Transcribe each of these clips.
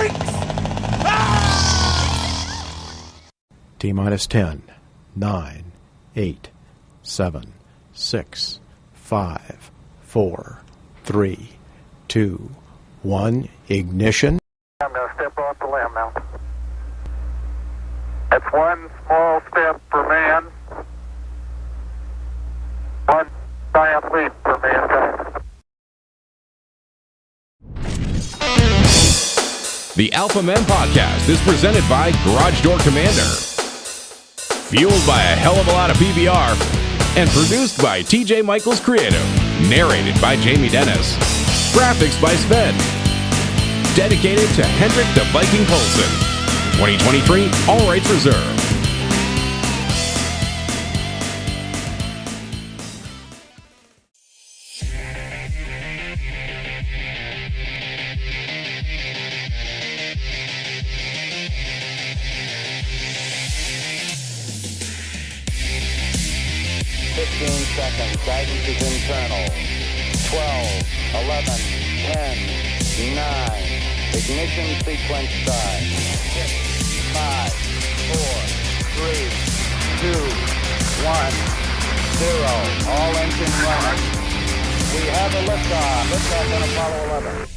freaks! T-minus 10, 9, 8, 7, 6, 5, 4, 3, 2, 1, ignition. I'm going to step off the limb now. That's one small step for man, one giant leap for mankind. The Alpha Men Podcast is presented by Garage Door Commander. Fueled by a hell of a lot of PBR. And produced by TJ Michaels Creative. Narrated by Jamie Dennis. Graphics by Sven. Dedicated to Hendrik the Viking Poulsen. 2023, all rights reserved. Seconds. Guidance is internal. 12, 11, 10, 9. Ignition sequence start. 6, 5, 4, 3, 2, 1, 0. All engine running. We have a liftoff. Liftoff on Apollo 11.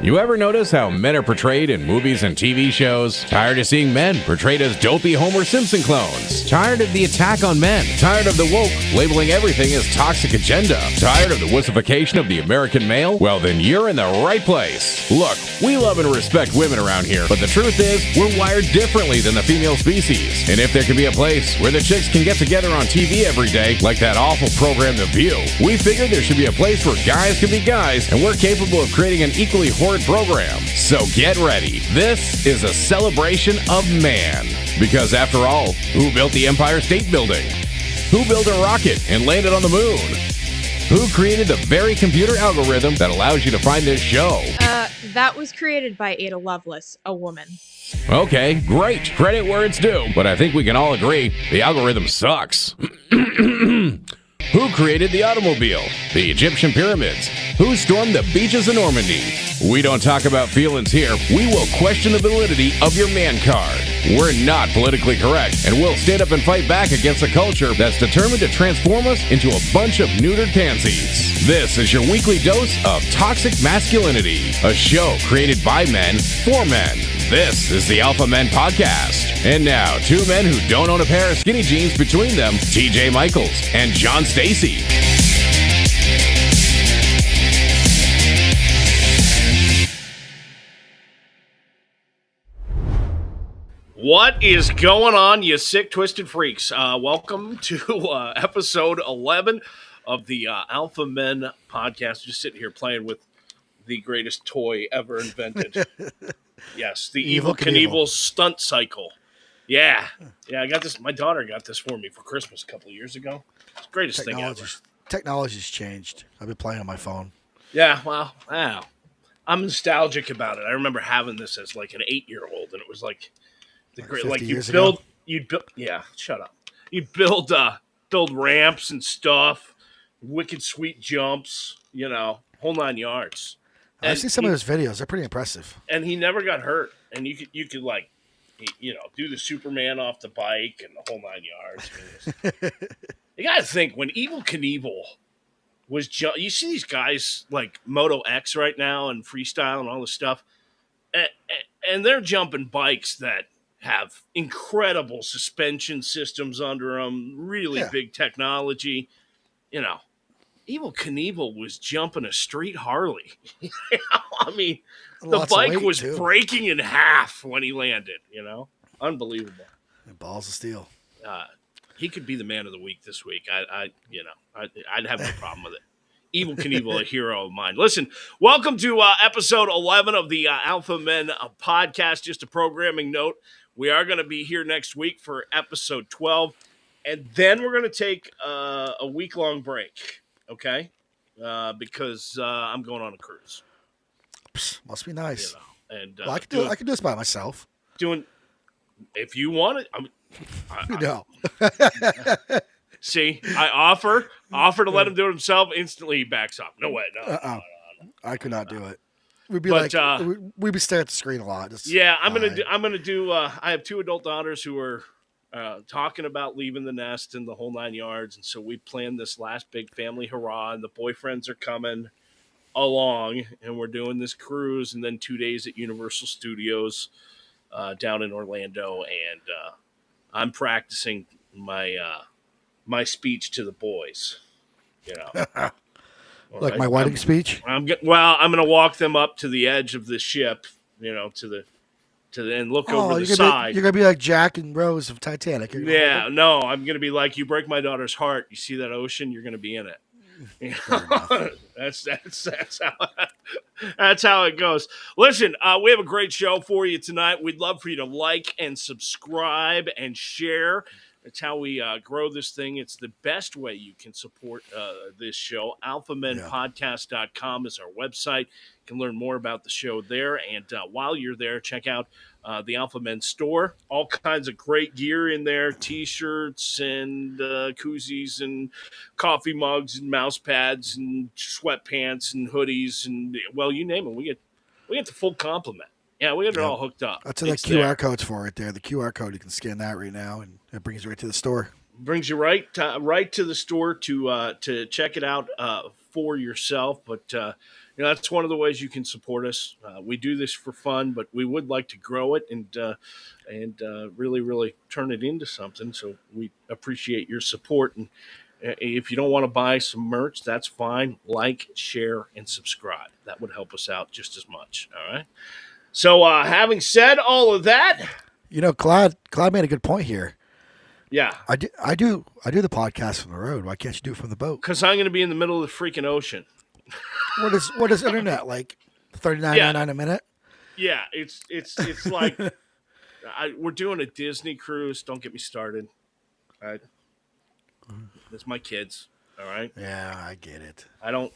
You ever notice how men are portrayed in movies and TV shows? Tired of seeing men portrayed as dopey Homer Simpson clones? Tired of the attack on men? Tired of the woke labeling everything as toxic agenda? Tired of the wussification of the American male? Well, then you're in the right place. Look, we love and respect women around here, but the truth is, we're wired differently than the female species. And if there can be a place where the chicks can get together on TV every day, like that awful program The View, we figured there should be a place where guys can be guys, and we're capable of creating an equally horrid program. So get ready. This is a celebration of man. Because after all, who built the Empire State Building? Who built a rocket and landed on the moon? Who created the very computer algorithm that allows you to find this show? That was created by Ada Lovelace, a woman. Okay, great. Credit where it's due. But I think we can all agree the algorithm sucks. Who created the automobile? The Egyptian pyramids? Who stormed the beaches of Normandy? We don't talk about feelings here. We will question the validity of your man card. We're not politically correct, and we'll stand up and fight back against a culture that's determined to transform us into a bunch of neutered pansies. This is your weekly dose of toxic masculinity, a show created by men for men. This is the Alpha Men Podcast. And now, two men who don't own a pair of skinny jeans between them, TJ Michaels and John Stacy. What is going on, you sick, twisted freaks? Welcome to episode 11 of the Alpha Men Podcast. Just sitting here playing with the greatest toy ever invented. Yes, the Evil Knievel stunt cycle. Yeah, I got this. My daughter got this for me for Christmas a couple of years ago. It's the greatest thing ever. Technology's changed. I've been playing on my phone. Yeah, well, wow. I'm nostalgic about it. I remember having this as like an 8-year-old, and it was like the great. Like you'd build. Yeah, shut up. You'd build ramps and stuff, wicked sweet jumps. You know, whole 9 yards. I've seen some of those videos. They're pretty impressive. And he never got hurt. And you could like, do the Superman off the bike and the whole 9 yards. You got to think, when Evil Knievel was you see these guys like Moto X right now and freestyle and all this stuff, and they're jumping bikes that have incredible suspension systems under them, really big technology. Evil Knievel was jumping a street Harley. I mean, the bike was breaking in half when he landed, Unbelievable. And balls of steel. He could be the man of the week this week. I'd have no problem with it. Evil Knievel, a hero of mine. Listen, welcome to episode 11 of the Alpha Men Podcast. Just a programming note. We are going to be here next week for episode 12. And then we're going to take a week-long break. Okay, because I'm going on a cruise. Must be nice. And I can do this by myself. If you want it. No. See, I offer to let him do it himself. Instantly, he backs up. No way. No. I could not do it. We'd be But, we'd be staring at the screen a lot. Just, yeah, I'm hi. gonna do. I have 2 adult daughters who are talking about leaving the nest and the whole 9 yards, and so we planned this last big family hurrah. And the boyfriends are coming along, and we're doing this cruise, and then 2 days at Universal Studios down in Orlando, and I'm practicing my speech to the boys. You know, Like my wedding speech. I'm going to walk them up to the edge of the ship. You know, to the and look over the side. You're gonna be like Jack and Rose of Titanic. Yeah, no, I'm gonna be like, you break my daughter's heart. You see that ocean? You're gonna be in it. You know? that's how it goes. Listen, we have a great show for you tonight. We'd love for you to like and subscribe and share. It's how we grow this thing. It's the best way you can support this show. AlphaMenPodcast.com is our website. You can learn more about the show there. And while you're there, check out the Alpha Men store. All kinds of great gear in there, T-shirts and koozies and coffee mugs and mouse pads and sweatpants and hoodies. And, well, you name it. We get the full complement. Yeah, we got it all hooked up. That's what that QR code's for right there. The QR code, you can scan that right now, and it brings you right to the store. Brings you right to the store to check it out for yourself. But that's one of the ways you can support us. We do this for fun, but we would like to grow it and really, really turn it into something. So we appreciate your support. And if you don't want to buy some merch, that's fine. Like, share, and subscribe. That would help us out just as much. All right. So having said all of that, Clyde made a good point here. Yeah, I do the podcast from the road. Why can't you do it from the boat? Because I'm going to be in the middle of the freaking ocean. What is internet like? $39.99 a minute? Yeah, it's like we're doing a Disney cruise. Don't get me started. All right, it's my kids. All right. Yeah, I get it. I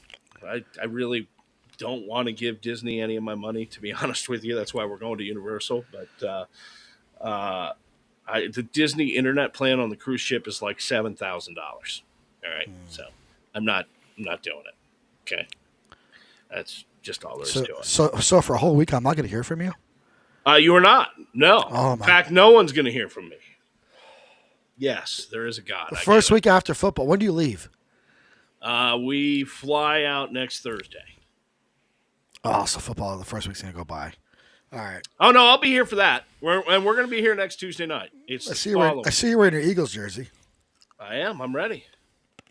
really don't want to give Disney any of my money, to be honest with you. That's why we're going to Universal. But the Disney internet plan on the cruise ship is like $7,000. All right, so I'm not doing it. Okay, that's just all there is to it. So for a whole week, I'm not going to hear from you. You are not. No. Oh, in fact, no one's going to hear from me. Yes, there is a God. The first week after football. When do you leave? We fly out next Thursday. Oh, so football, the first week's going to go by. All right. Oh, no, I'll be here for that. We're going to be here next Tuesday night. I see you wearing your Eagles jersey. I am. I'm ready.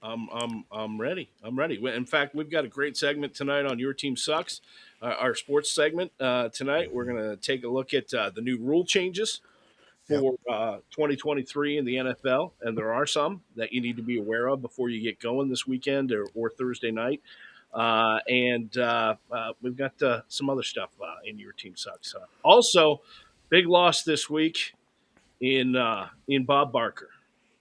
I'm ready. In fact, we've got a great segment tonight on Your Team Sucks, our sports segment tonight. We're going to take a look at the new rule changes for 2023 in the NFL, and there are some that you need to be aware of before you get going this weekend or Thursday night. And we've got some other stuff in Your Team Sucks. Also, big loss this week in Bob Barker.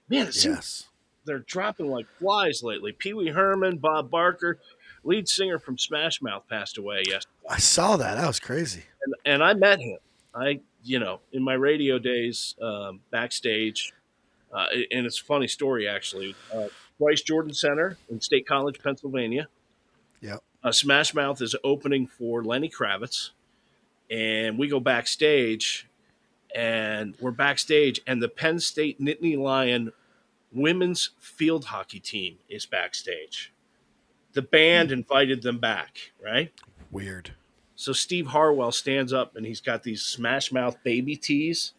Man, it seems they're dropping like flies lately. Pee Wee Herman, Bob Barker, lead singer from Smash Mouth, passed away yesterday. I saw that. That was crazy. And I met him. In my radio days, backstage, and it's a funny story, actually. Bryce Jordan Center in State College, Pennsylvania. Yep. Smash Mouth is opening for Lenny Kravitz, and we go backstage, and the Penn State Nittany Lion women's field hockey team is backstage. The band invited them back, right? Weird. So Steve Harwell stands up, and he's got these Smash Mouth baby tees,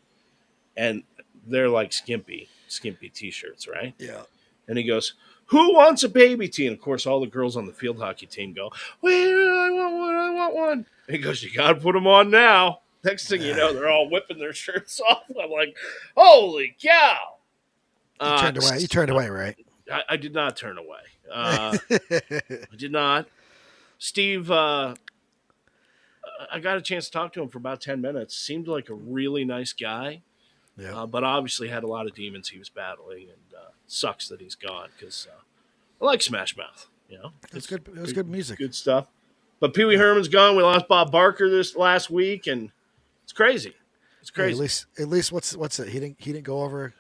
and they're like skimpy T-shirts, right? Yeah. And he goes, "Who wants a baby tee?" And, of course, all the girls on the field hockey team go, "Wait, I want one. And he goes, "You got to put them on now." Next thing you know, they're all whipping their shirts off. I'm like, holy cow. You turned away, right? I did not turn away. I did not. Steve, I got a chance to talk to him for about 10 minutes. Seemed like a really nice guy. Yeah. But obviously had a lot of demons he was battling, and sucks that he's gone because I like Smash Mouth. It's good. It was good music, good stuff. But Pee Wee Herman's gone. We lost Bob Barker this last week, and it's crazy. It's crazy. Yeah, at least what's it? He didn't go over.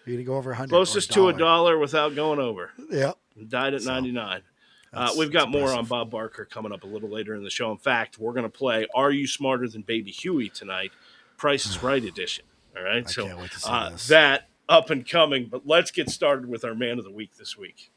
He didn't go over 100. Closest to $1 without going over. Yeah. Died at 99. We've That's got more on impressive. Bob Barker coming up a little later in the show. In fact, we're going to play Are You Smarter Than Baby Huey tonight, Price is Right edition. All right, I so can't wait to see this. that up and coming. But let's get started with our Man of the Week this week.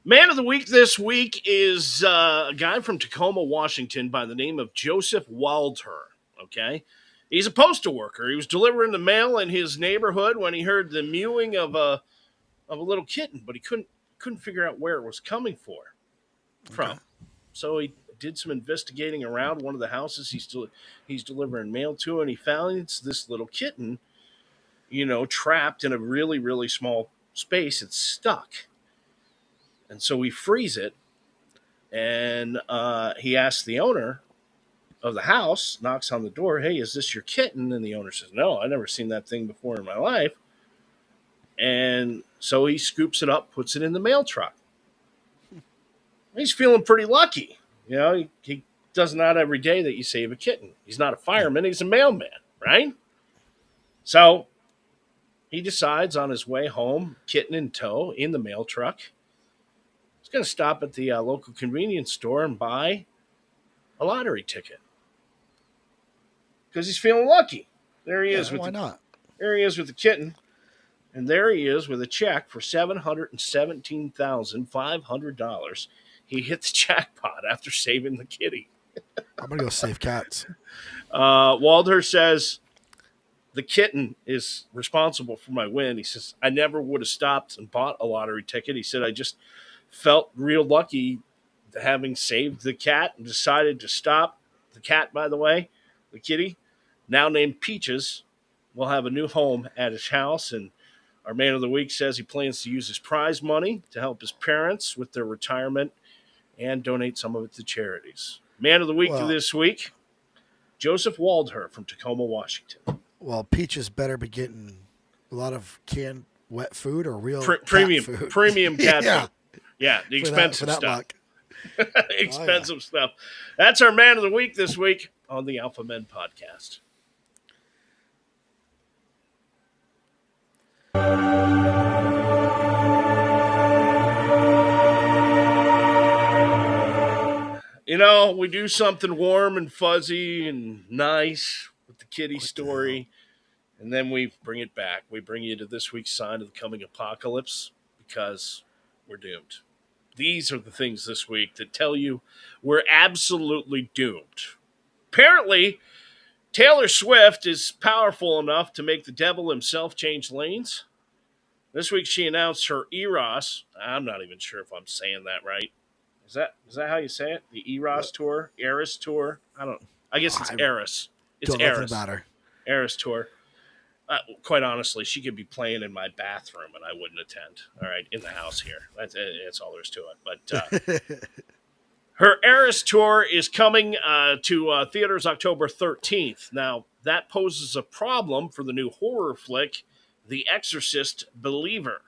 Man of the Week this week is a guy from Tacoma, Washington by the name of Joseph Waldher. Okay? He's a postal worker. He was delivering the mail in his neighborhood when he heard the mewing of a little kitten, but he couldn't figure out where it was coming from. Okay. So he did some investigating around one of the houses he's delivering mail to, and he finds this little kitten, trapped in a really, really small space. It's stuck. And so he frees it, and he asks the owner of the house, knocks on the door, "Hey, is this your kitten?" And the owner says, "No, I've never seen that thing before in my life." And so he scoops it up, puts it in the mail truck. He's feeling pretty lucky. He does not every day that you save a kitten. He's not a fireman, he's a mailman, right? So he decides on his way home, kitten in tow, in the mail truck, he's going to stop at the local convenience store and buy a lottery ticket because he's feeling lucky. There he is. Why not? There he is with the kitten, and there he is with a check for $717,500. He hit the jackpot after saving the kitty. I'm gonna go save cats. Waldher says the kitten is responsible for my win. He says, I never would have stopped and bought a lottery ticket. He said, I just felt real lucky having saved the cat and decided to stop. The cat, by the way, the kitty, now named Peaches, will have a new home at his house. And our Man of the Week says he plans to use his prize money to help his parents with their retirement and donate some of it to charities. Man of the Week this week, Joseph Waldher from Tacoma, Washington. Well, Peaches better be getting a lot of canned wet food or real premium cat food. Premium cat Yeah. food. Yeah, the expensive for that stuff. luck. Expensive stuff. That's our Man of the Week this week on the Alpha Men Podcast. We do something warm and fuzzy and nice with the kitty story, and then we bring it back. We bring you to this week's sign of the coming apocalypse because we're doomed. These are the things this week that tell you we're absolutely doomed. Apparently, Taylor Swift is powerful enough to make the devil himself change lanes. This week she announced her Eros. I'm not even sure if I'm saying that right. Is that how you say it? The Eros tour? Eris tour? I guess it's Eris. It's Don't know nothing Eris. about her. Eris tour. Quite honestly, she could be playing in my bathroom and I wouldn't attend. All right, in the house here. That's all there is to it. But her Eris tour is coming to theaters October 13th. Now, that poses a problem for the new horror flick, The Exorcist Believer,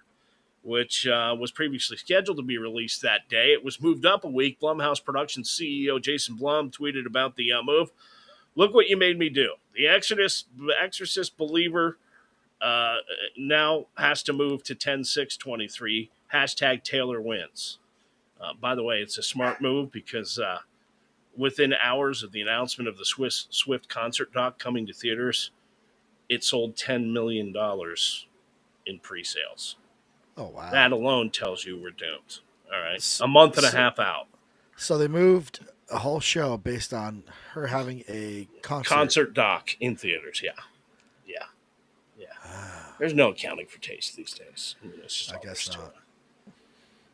which was previously scheduled to be released that day. It was moved up a week. Blumhouse Productions CEO Jason Blum tweeted about the move. Look what you made me do. The Exorcist Believer now has to move to 10/6/23. Hashtag Taylor wins. By the way, it's a smart move because within hours of the announcement of the Swift concert doc coming to theaters, it sold $10 million in pre-sales. Oh, wow. That alone tells you we're doomed. All right. A month and a half out. So they moved a whole show based on her having a Concert doc in theaters, yeah. There's no accounting for taste these days. It's just I guess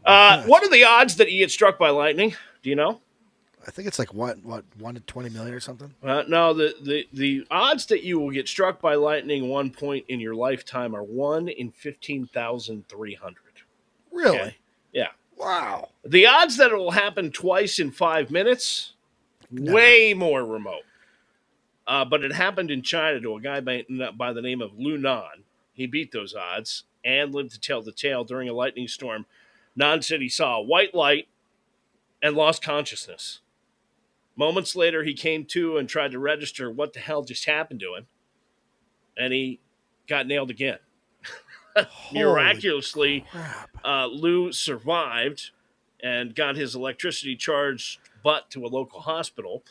not. What are the odds that you get struck by lightning? Do you know? I think it's like what 1 to 20 million or something. No, the odds that you will get struck by lightning one point in your lifetime are 1 in 15,300. Really? Okay? Yeah. Wow. The odds that it will happen twice in 5 minutes, way more remote. But it happened in China to a guy by the name of Lu Nan. He beat those odds and lived to tell the tale during a lightning storm. Nan said he saw a white light and lost consciousness. Moments later, he came to and tried to register what the hell just happened to him, and he got nailed again. Miraculously, crap. Lou survived and got his electricity charged butt to a local hospital,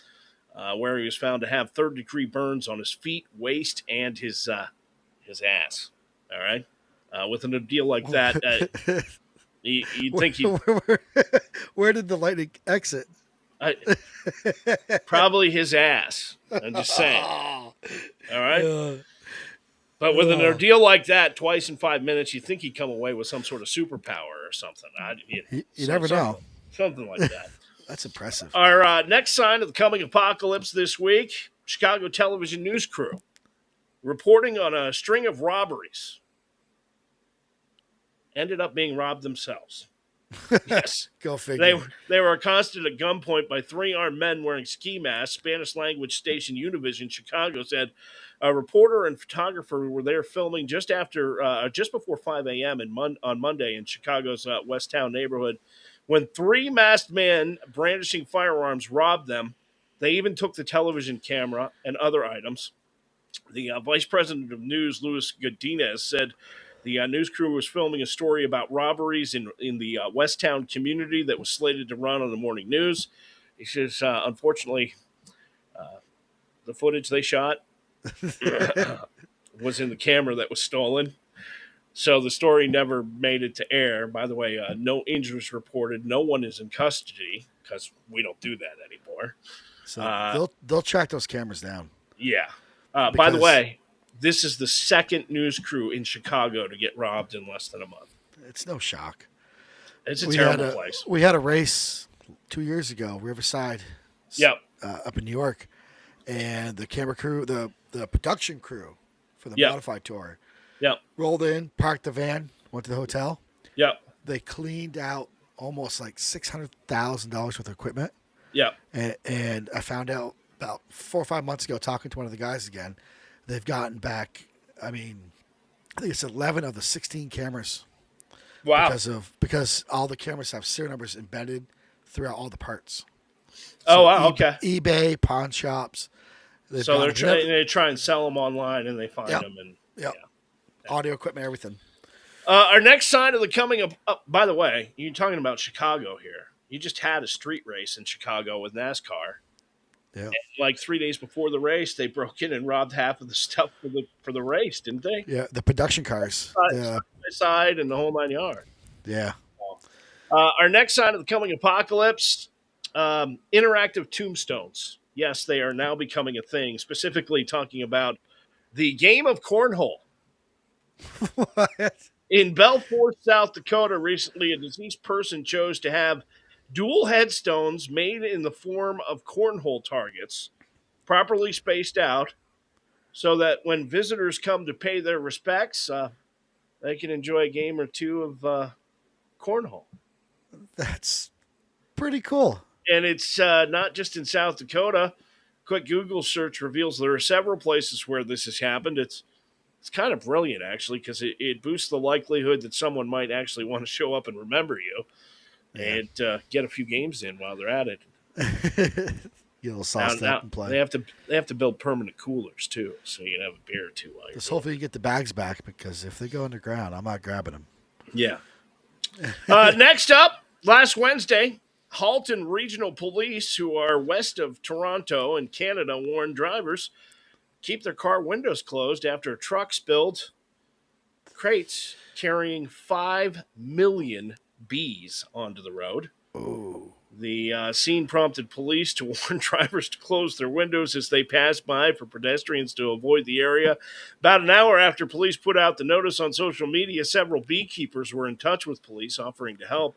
where he was found to have third-degree burns on his feet, waist, and his ass. All right, with an ordeal like that, you'd think he Where did the lightning exit? probably his ass. I'm just saying. All right. But with an ordeal like that, twice in 5 minutes, you'd think he'd come away with some sort of superpower or something. You never know. Something like that. That's impressive. Our next sign of the coming apocalypse this week, Chicago television news crew reporting on a string of robberies. Ended up being robbed themselves. Yes. Go figure. They were accosted at gunpoint by three armed men wearing ski masks. Spanish language station Univision Chicago said a reporter and photographer were there filming just before 5 a.m. on Monday in Chicago's West Town neighborhood when three masked men brandishing firearms robbed them. They even took the television camera and other items. The vice president of news, Luis Godinez, said the news crew was filming a story about robberies in the West Town community that was slated to run on the morning news. He says, unfortunately, the footage they shot was in the camera that was stolen. So the story never made it to air. By the way, no injuries reported. No one is in custody because we don't do that anymore. So they'll track those cameras down. Yeah. By the way, this is the second news crew in Chicago to get robbed in less than a month. It's no shock. It's a terrible place. We had a race 2 years ago, Riverside. Yep. Up in New York, and the camera crew, the production crew for the modified tour, rolled in, parked the van, went to the hotel. Yep. They cleaned out almost like $600,000 worth of equipment. Yep. And I found out about 4 or 5 months ago, talking to one of the guys again, they've gotten back, I think it's 11 of the 16 cameras. Wow. Because all the cameras have serial numbers embedded throughout all the parts. So wow, okay. eBay, pawn shops. So they try and sell them online, and they find them. And audio equipment, everything. Our next sign of the coming of, by the way, you're talking about Chicago here. You just had a street race in Chicago with NASCAR. Yeah. And like 3 days before the race, they broke in and robbed half of the stuff for the race, didn't they? Yeah, the production cars. Side and the whole 9 yards. Yeah. Our next sign of the coming apocalypse, interactive tombstones. Yes, they are now becoming a thing, specifically talking about the game of cornhole. What? In Belfort, South Dakota, recently a deceased person chose to have dual headstones made in the form of cornhole targets, properly spaced out, so that when visitors come to pay their respects, they can enjoy a game or two of cornhole. That's pretty cool. And it's not just in South Dakota. Quick Google search reveals there are several places where this has happened. It's kind of brilliant, actually, because it boosts the likelihood that someone might actually want to show up and remember you and get a few games in while they're at it. Get a little sauced up and play. They have to build permanent coolers, too, so you can have a beer or two while you're Just hopefully you get the bags back, because if they go underground, I'm not grabbing them. Yeah. Next up, last Wednesday, Halton Regional Police, who are west of Toronto in Canada, warned drivers keep their car windows closed after a truck spilled crates carrying 5 million bees onto the road. Oh. The scene prompted police to warn drivers to close their windows as they pass by for pedestrians to avoid the area. About an hour after police put out the notice on social media, several beekeepers were in touch with police offering to help.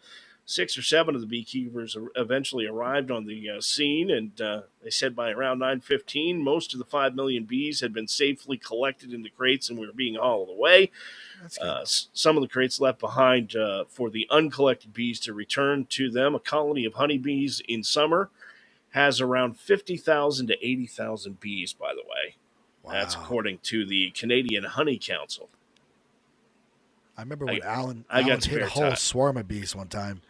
6 or 7 of the beekeepers eventually arrived on the scene, and they said by around 9:15, most of the 5 million bees had been safely collected into crates and were being hauled away. Some of the crates left behind for the uncollected bees to return to them. A colony of honeybees in summer has around 50,000 to 80,000 bees, by the way. Wow. That's according to the Canadian Honey Council. I remember when Alan hit a whole swarm of bees one time.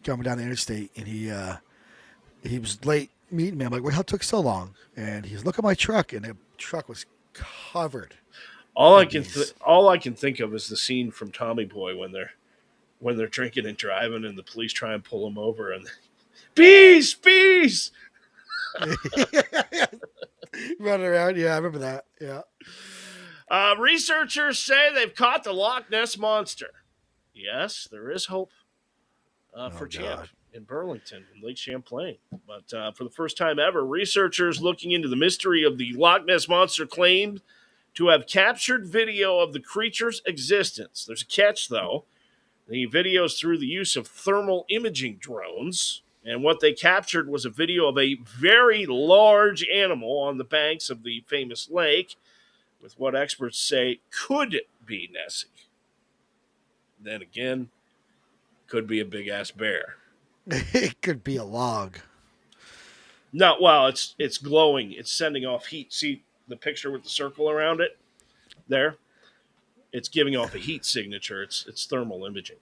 coming down the interstate, and he was late meeting me. I'm like, "What the hell took so long?" And he's look at my truck, and the truck was covered. All I in can bees. all I can think of is the scene from Tommy Boy when they're drinking and driving, and the police try and pull them over, and bees. Running around. Yeah, I remember that. Yeah. Researchers say they've caught the Loch Ness monster. Yes, there is hope for Oh, Champ God. in Burlington and Lake Champlain. But for the first time ever, researchers looking into the mystery of the Loch Ness monster claimed to have captured video of the creature's existence. There's a catch, though. The video is through the use of thermal imaging drones. And what they captured was a video of a very large animal on the banks of the famous lake, with what experts say could be Nessie. Then again, could be a big ass bear. It could be a log. No, well, it's glowing. It's sending off heat. See the picture with the circle around it? There. It's giving off a heat signature. It's thermal imaging.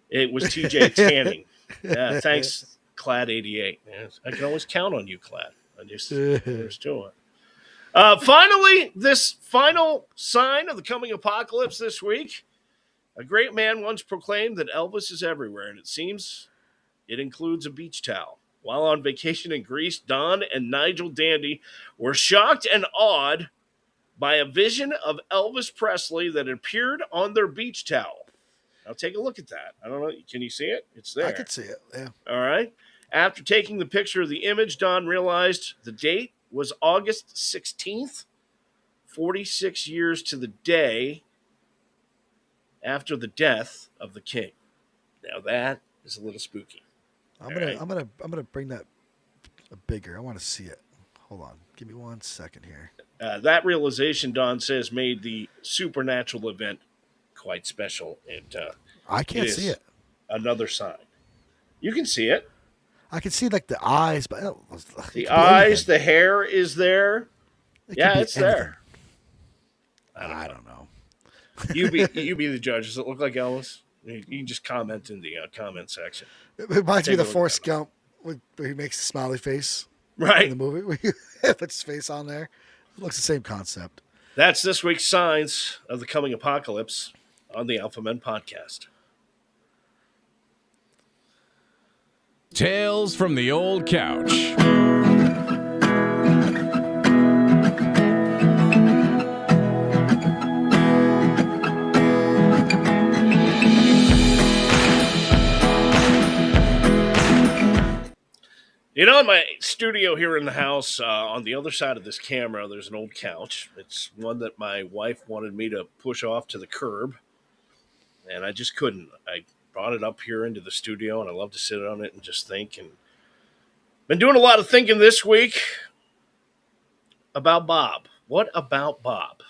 It was TJ tanning. Yeah, thanks, Clad88. Yeah, I can always count on you, Clad. There's to it. Finally, this final sign of the coming apocalypse this week. A great man once proclaimed that Elvis is everywhere, and it seems it includes a beach towel. While on vacation in Greece, Don and Nigel Dandy were shocked and awed by a vision of Elvis Presley that appeared on their beach towel. Now take a look at that. I don't know. Can you see it? It's there. I could see it. Yeah. All right. After taking the picture of the image, Don realized the date was August 16th, 46 years to the day after the death of the king. Now that is a little spooky. I'm gonna bring that bigger. I want to see it. Hold on. Give me 1 second here. That realization, Don says, made the supernatural event quite special. And I can't see it. Another sign. You can see it. I can see like the eyes, but The eyes, the hair is there. Yeah, it's there. I don't know. You be the judge. Does it look like Elvis? You can just comment in the comment section. It reminds me of the Take a look Forrest at Gump where he makes the smiley face Right. in the movie. Where he puts his face on there. It looks the same concept. That's this week's signs of the coming apocalypse on the Alpha Men podcast. Tales from the old couch. You know, in my studio here in the house, on the other side of this camera, there's an old couch. It's one that my wife wanted me to push off to the curb, and I just couldn't. I brought it up here into the studio, and I love to sit on it and just think. And been doing a lot of thinking this week about Bob. What about Bob?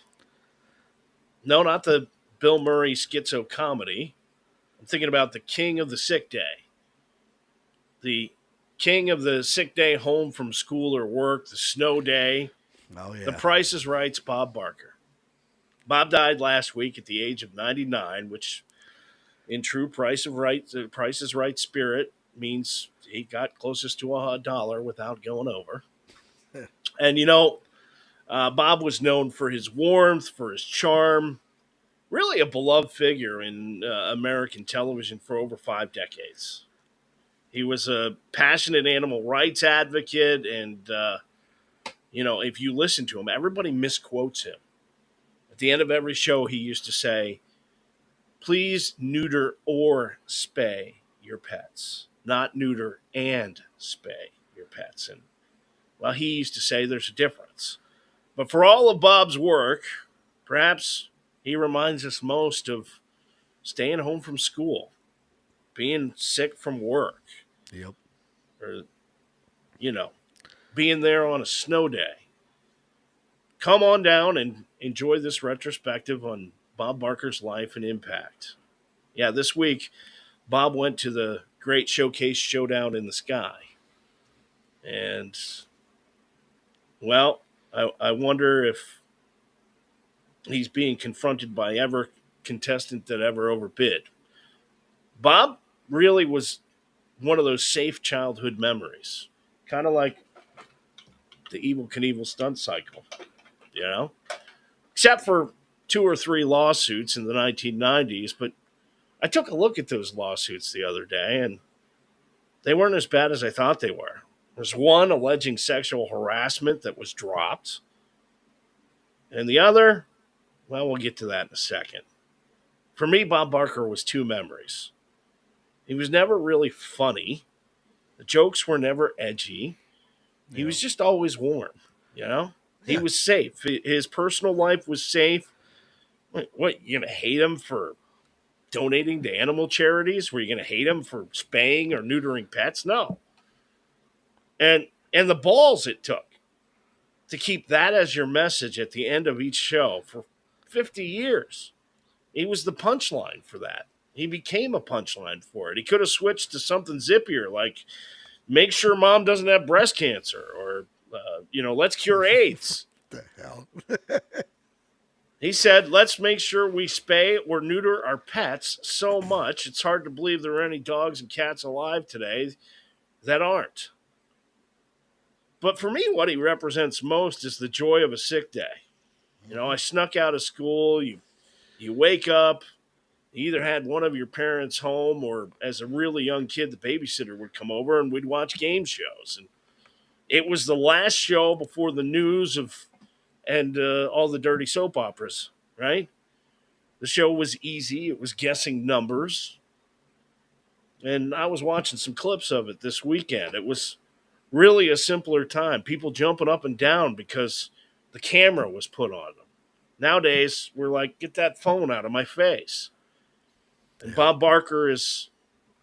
No, not the Bill Murray schizo comedy. I'm thinking about the king of the sick day. The king of the sick day home from school or work, the snow day. Oh, yeah. The Price is Right's Bob Barker. Bob died last week at the age of 99, which in true Price is Right spirit means he got closest to $1 without going over. And, you know, Bob was known for his warmth, for his charm, really a beloved figure in American television for over 5 decades. He was a passionate animal rights advocate, and, you know, if you listen to him, everybody misquotes him. At the end of every show, he used to say, please neuter or spay your pets, not neuter and spay your pets. And, well, he used to say there's a difference. But for all of Bob's work, perhaps he reminds us most of staying home from school, being sick from work. Yep. Or, you know, being there on a snow day. Come on down and enjoy this retrospective on Bob Barker's life and impact. Yeah, this week, Bob went to the Great Showcase Showdown in the Sky. And, well, I wonder if he's being confronted by every contestant that ever overbid. Bob really was one of those safe childhood memories, kind of like the Evil Knievel stunt cycle, you know, except for 2 or 3 lawsuits in the 1990s. But I took a look at those lawsuits the other day, and they weren't as bad as I thought they were. There's one alleging sexual harassment that was dropped, and the other, well, we'll get to that in a second. For me, Bob Barker was 2 memories. He was never really funny. The jokes were never edgy. He was just always warm, you know? He was safe. His personal life was safe. What, you going to hate him for donating to animal charities? Were you going to hate him for spaying or neutering pets? No. And the balls it took to keep that as your message at the end of each show for 50 years. He was the punchline for that. He became a punchline for it. He could have switched to something zippier, like make sure mom doesn't have breast cancer, or let's cure AIDS. The hell? He said, let's make sure we spay or neuter our pets so much it's hard to believe there are any dogs and cats alive today that aren't. But for me, what he represents most is the joy of a sick day. You know, I snuck out of school. You wake up. You either had one of your parents home, or as a really young kid, the babysitter would come over and we'd watch game shows. And it was the last show before the news and all the dirty soap operas, right? The show was easy. It was guessing numbers. And I was watching some clips of it this weekend. It was really a simpler time. People jumping up and down because the camera was put on them. Nowadays, we're like, get that phone out of my face. And Bob Barker is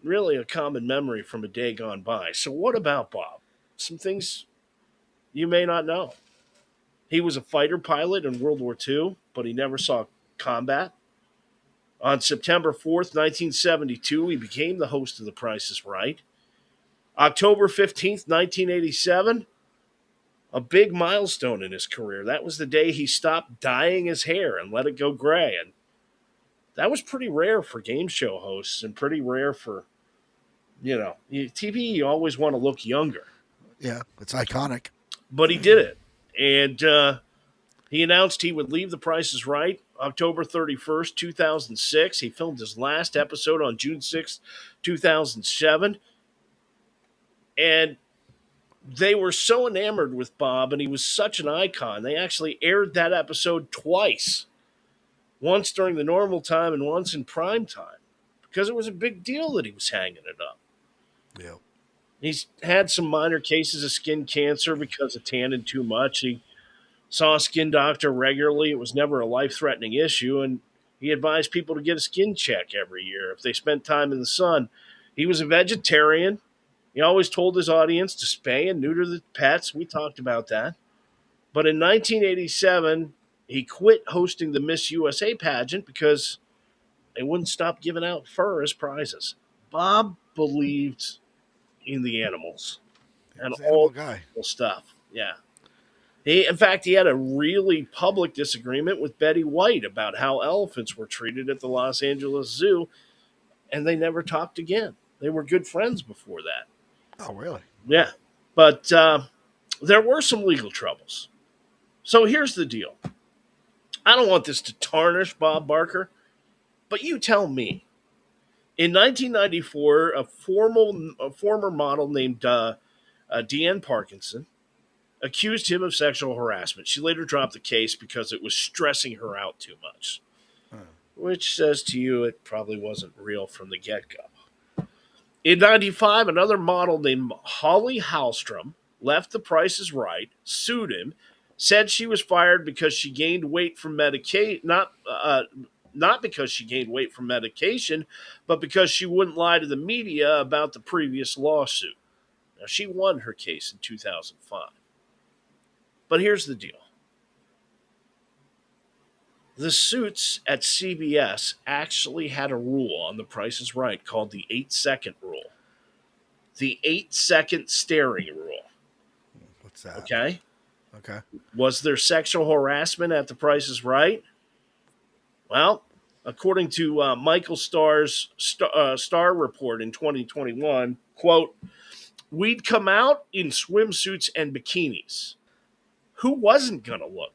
really a common memory from a day gone by. So what about Bob? Some things you may not know. He was a fighter pilot in World War II, but he never saw combat. On September 4th, 1972, he became the host of The Price is Right. October 15th, 1987, a big milestone in his career. That was the day he stopped dyeing his hair and let it go gray. And that was pretty rare for game show hosts and pretty rare for, TV, you always want to look younger. Yeah, it's iconic. But he did it. And he announced he would leave The Price is Right October 31st, 2006. He filmed his last episode on June 6th, 2007. And they were so enamored with Bob, and he was such an icon, they actually aired that episode twice. Once during the normal time and once in prime time, because it was a big deal that he was hanging it up. Yeah. He's had some minor cases of skin cancer because of tanning too much. He saw a skin doctor regularly. It was never a life-threatening issue, and he advised people to get a skin check every year if they spent time in the sun. He was a vegetarian. He always told his audience to spay and neuter the pets. We talked about that. But in 1987, he quit hosting the Miss USA pageant because they wouldn't stop giving out fur as prizes. Bob believed in the animals and all guy. the stuff. Yeah. In fact, he had a really public disagreement with Betty White about how elephants were treated at the Los Angeles Zoo, and they never talked again. They were good friends before that. Oh, really? Yeah. But there were some legal troubles. So here's the deal. I don't want this to tarnish Bob Barker, but you tell me. In 1994, a former model named Deanne Parkinson accused him of sexual harassment. She later dropped the case because it was stressing her out too much, which says to you it probably wasn't real from the get-go. In 95, another model named Holly Hallstrom left The Price is Right, sued him, said she was fired because she gained weight from medication, not because she gained weight from medication, but because she wouldn't lie to the media about the previous lawsuit. Now, she won her case in 2005. But here's the deal. The suits at CBS actually had a rule on The Price is Right called the 8-second rule. The 8-second staring rule. What's that? Okay? Okay. Was there sexual harassment at The Price is Right? Well, according to Michael Starr's Star report in 2021, Quote, we'd come out in swimsuits and bikinis. Who wasn't going to look?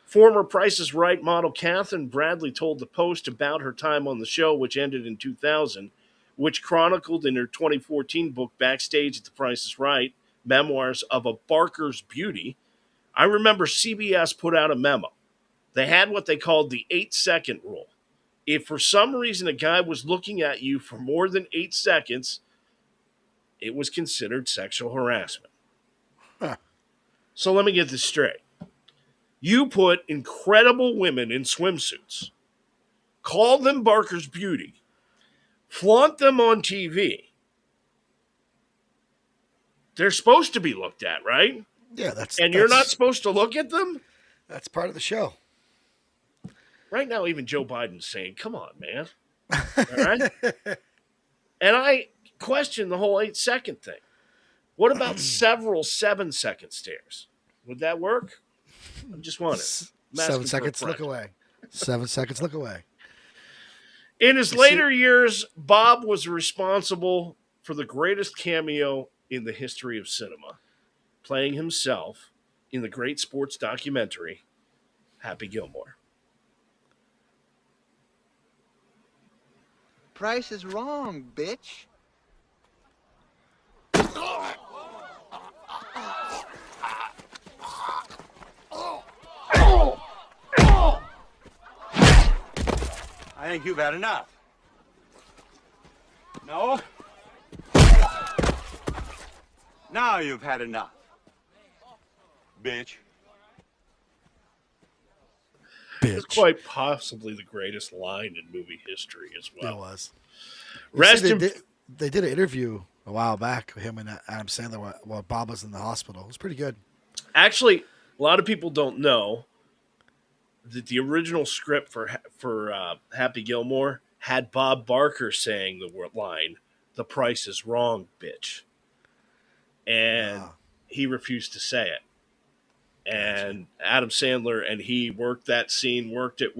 Former Price is Right model Catherine Bradley told the Post about her time on the show, which ended in 2000, which chronicled in her 2014 book, Backstage at the Price is Right, Memoirs of a Barker's Beauty. I remember CBS put out a memo. They had what they called the 8-second rule. If for some reason a guy was looking at you for more than 8 seconds, it was considered sexual harassment. Huh. So let me get this straight. You put incredible women in swimsuits, call them Barker's Beauty, flaunt them on TV. They're supposed to be looked at, right? Yeah, and you're not supposed to look at them? That's part of the show. Right now, even Joe Biden's saying, come on, man. All right? And I question the whole 8-second thing. What about several 7-second stares? Would that work? I'm just wondering. 7 seconds, look away. 7 seconds, look away. In his later years, Bob was responsible for the greatest cameo in the history of cinema, playing himself in the great sports documentary, Happy Gilmore. Price is wrong, bitch. I think you've had enough. No? Now you've had enough. Bitch. It's quite possibly the greatest line in movie history as well. It was. They did an interview a while back with him and Adam Sandler while Bob was in the hospital. It was pretty good. Actually, a lot of people don't know that the original script for Happy Gilmore had Bob Barker saying the word line, "The price is wrong, bitch," and he refused to say it. And Adam Sandler and he worked that scene, worked it.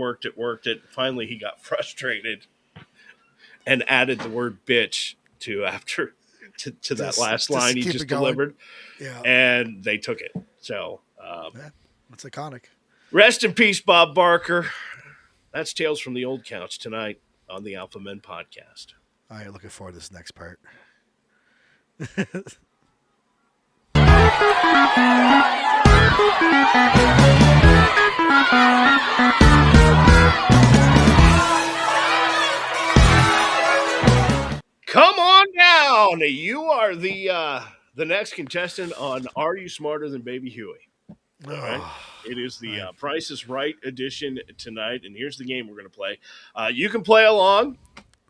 Finally, he got frustrated and added the word "bitch" to that last line he just delivered. Yeah, and they took it. So that's iconic. Rest in peace, Bob Barker. That's Tales from the Old Couch tonight on the Alpha Men podcast. All right, looking forward to this next part. Come on down. You are the next contestant on Are You Smarter Than Baby Huey? All right. It is the Price is Right edition tonight, and here's the game we're going to play. You can play along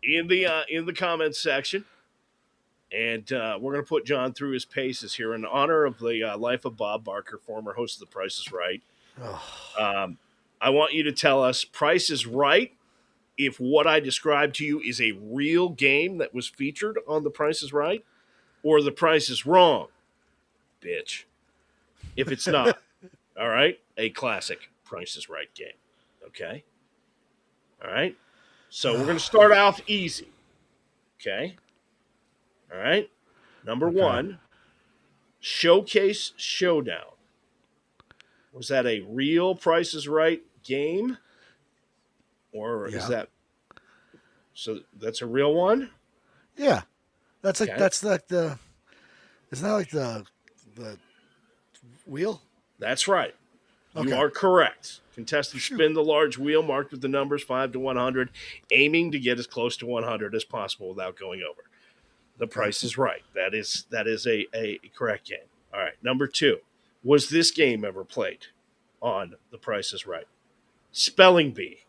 in the comments section, and we're going to put John through his paces here in honor of the life of Bob Barker, former host of The Price is Right. I want you to tell us Price is Right if what I described to you is a real game that was featured on The Price is Right, or The Price is Wrong, bitch. If it's not. All right? A classic Price is Right game. Okay? All right? So we're going to start off easy. Okay? All right? Number one, Showcase Showdown. Was that a real Price is Right game? Or is that... So that's a real one? Yeah. That's like the... Isn't that like the wheel? That's right. Okay. You are correct. Contestants spin the large wheel marked with the numbers 5 to 100, aiming to get as close to 100 as possible without going over. The Price is Right. That is a correct game. All right. Number two. Was this game ever played on The Price is Right? Spelling Bee.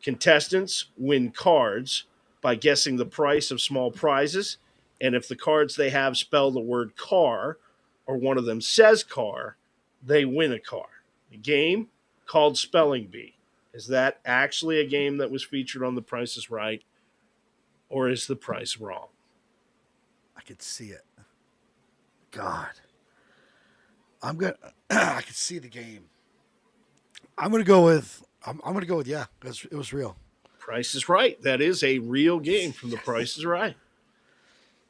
Contestants win cards by guessing the price of small prizes, and if the cards they have spell the word car, or one of them says car, they win a car. A game called Spelling Bee. Is that actually a game that was featured on The Price is Right, or is the price wrong? I could see it. God. I could see the game. I'm gonna go with yeah, because it was real. Price is Right. That is a real game from The Price is Right.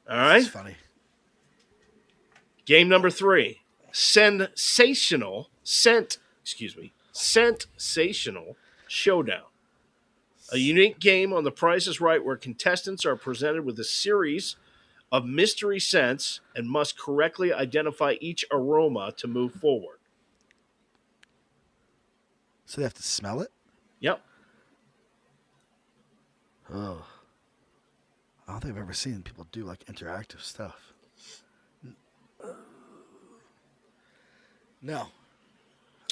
All This right. is funny. Game number 3. Sensational Showdown. A unique game on The Price is Right where contestants are presented with a series of mystery scents and must correctly identify each aroma to move forward. So they have to smell it? Yep. Oh. I don't think I've ever seen people do like interactive stuff. No.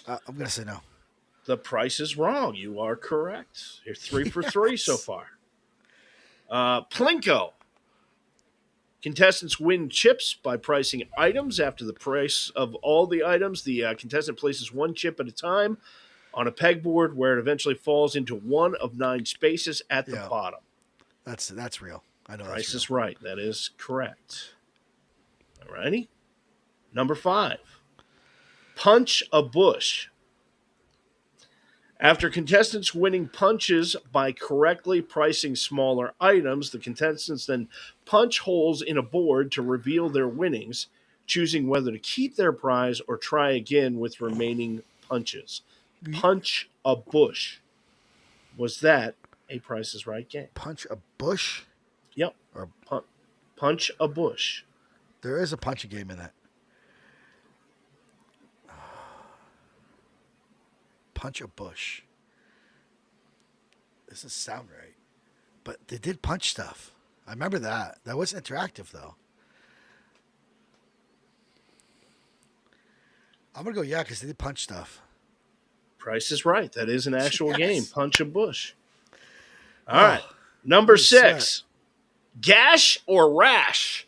I'm going to say no. The Price is Wrong. You are correct. You're 3 for 3 so far. Plinko. Contestants win chips by pricing items. After the price of all the items, the contestant places one chip at a time on a pegboard where it eventually falls into one of 9 spaces at the bottom. That's real. I know Price that's is real. Right. That is correct. All righty. Number 5. Punch a Bush. After contestants winning punches by correctly pricing smaller items, the contestants then punch holes in a board to reveal their winnings, choosing whether to keep their prize or try again with remaining punches. Punch a Bush. Was that a Price is Right game? Punch a bush? Yep. Or Punch a Bush. there is a punch game in that. Punch a bush. This doesn't sound right. But they did punch stuff. I remember that. That was interactive, though. I'm going to go, yeah, because they did punch stuff. Price is Right. That is an actual Yes. game. Punch a Bush. All right. Number 6. Gash or Rash.